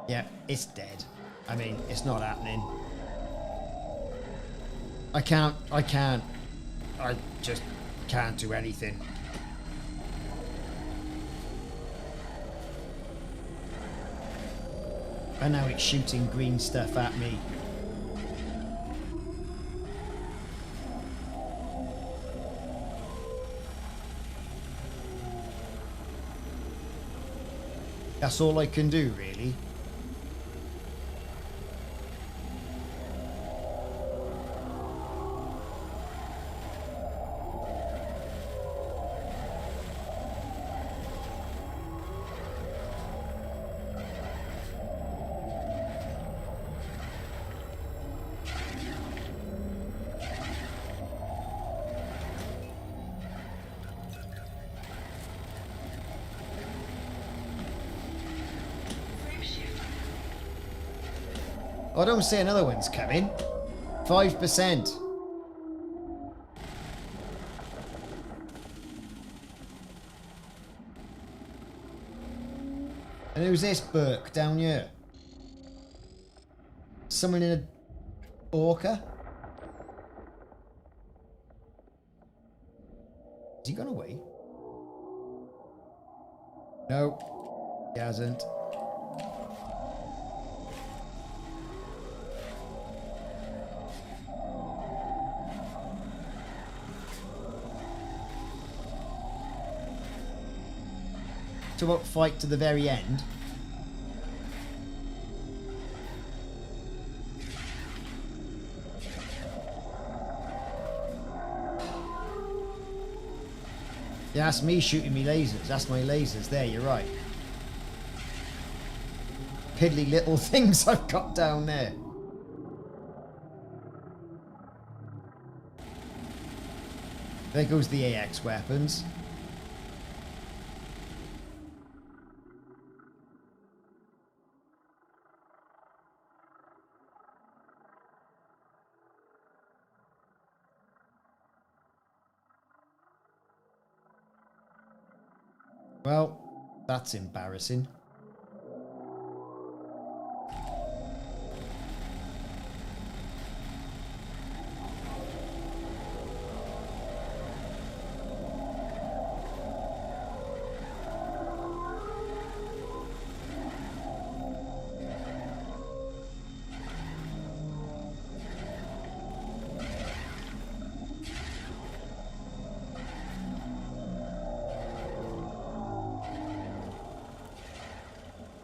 Yeah, it's dead. I mean, it's not happening. I can't. I just can't do anything. And now it's shooting green stuff at me. That's all I can do, really. I don't see another one's coming. 5%. And who's this Burke down here? Someone in a orca? Has he gone away? No, he hasn't. To what, fight to the very end? Yeah, that's me shooting me lasers. That's my lasers there, you're right. Piddly little things I've got down there. There goes the AX weapons. Well, that's embarrassing.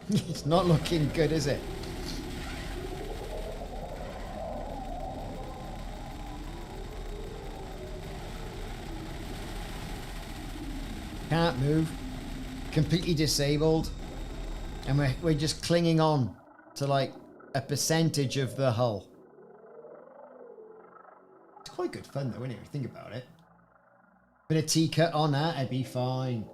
It's not looking good, is it? Can't move. Completely disabled. And we're just clinging on to like a percentage of the hull. It's quite good fun though, isn't it, if you think about it? Bit of T-cut on that, I'd be fine.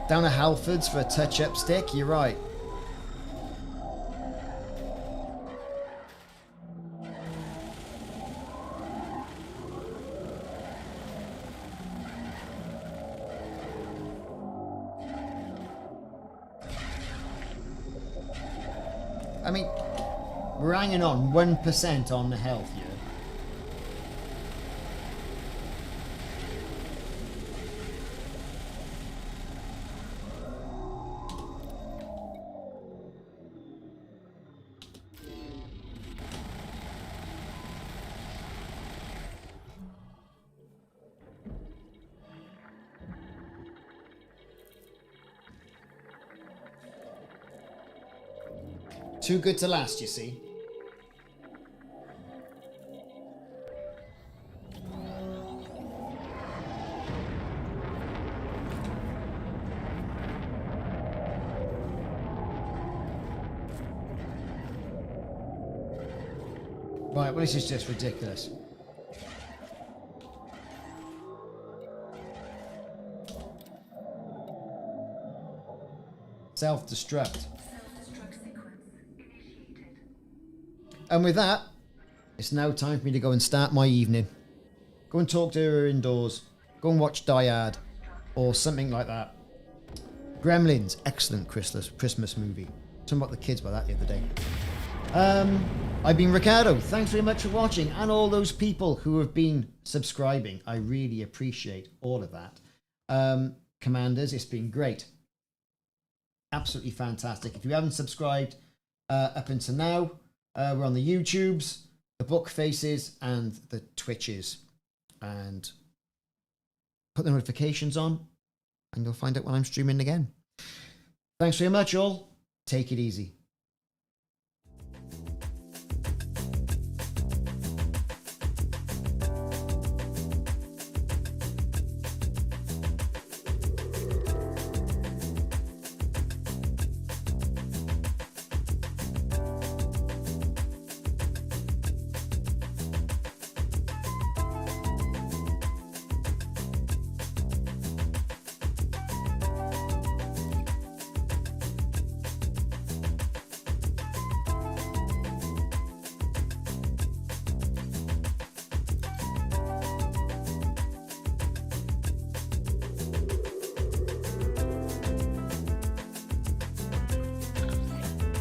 Down to Halfords for a touch-up stick, you're right. I mean, we're hanging on 1% on the health here. Too good to last, you see. Right, well, this is just ridiculous. Self-destruct. And with that, it's now time for me to go and start my evening. Go and talk to her indoors. Go and watch Die Hard. Or something like that. Gremlins, excellent Christmas movie. Talking about the kids about that the other day. I've been Ricardo. Thanks very much for watching, and all those people who have been subscribing. I really appreciate all of that. Commanders, it's been great. Absolutely fantastic. If you haven't subscribed up until now, we're on the YouTubes, the book faces, and the Twitches. And put the notifications on, and you'll find out when I'm streaming again. Thanks very much, all. Take it easy.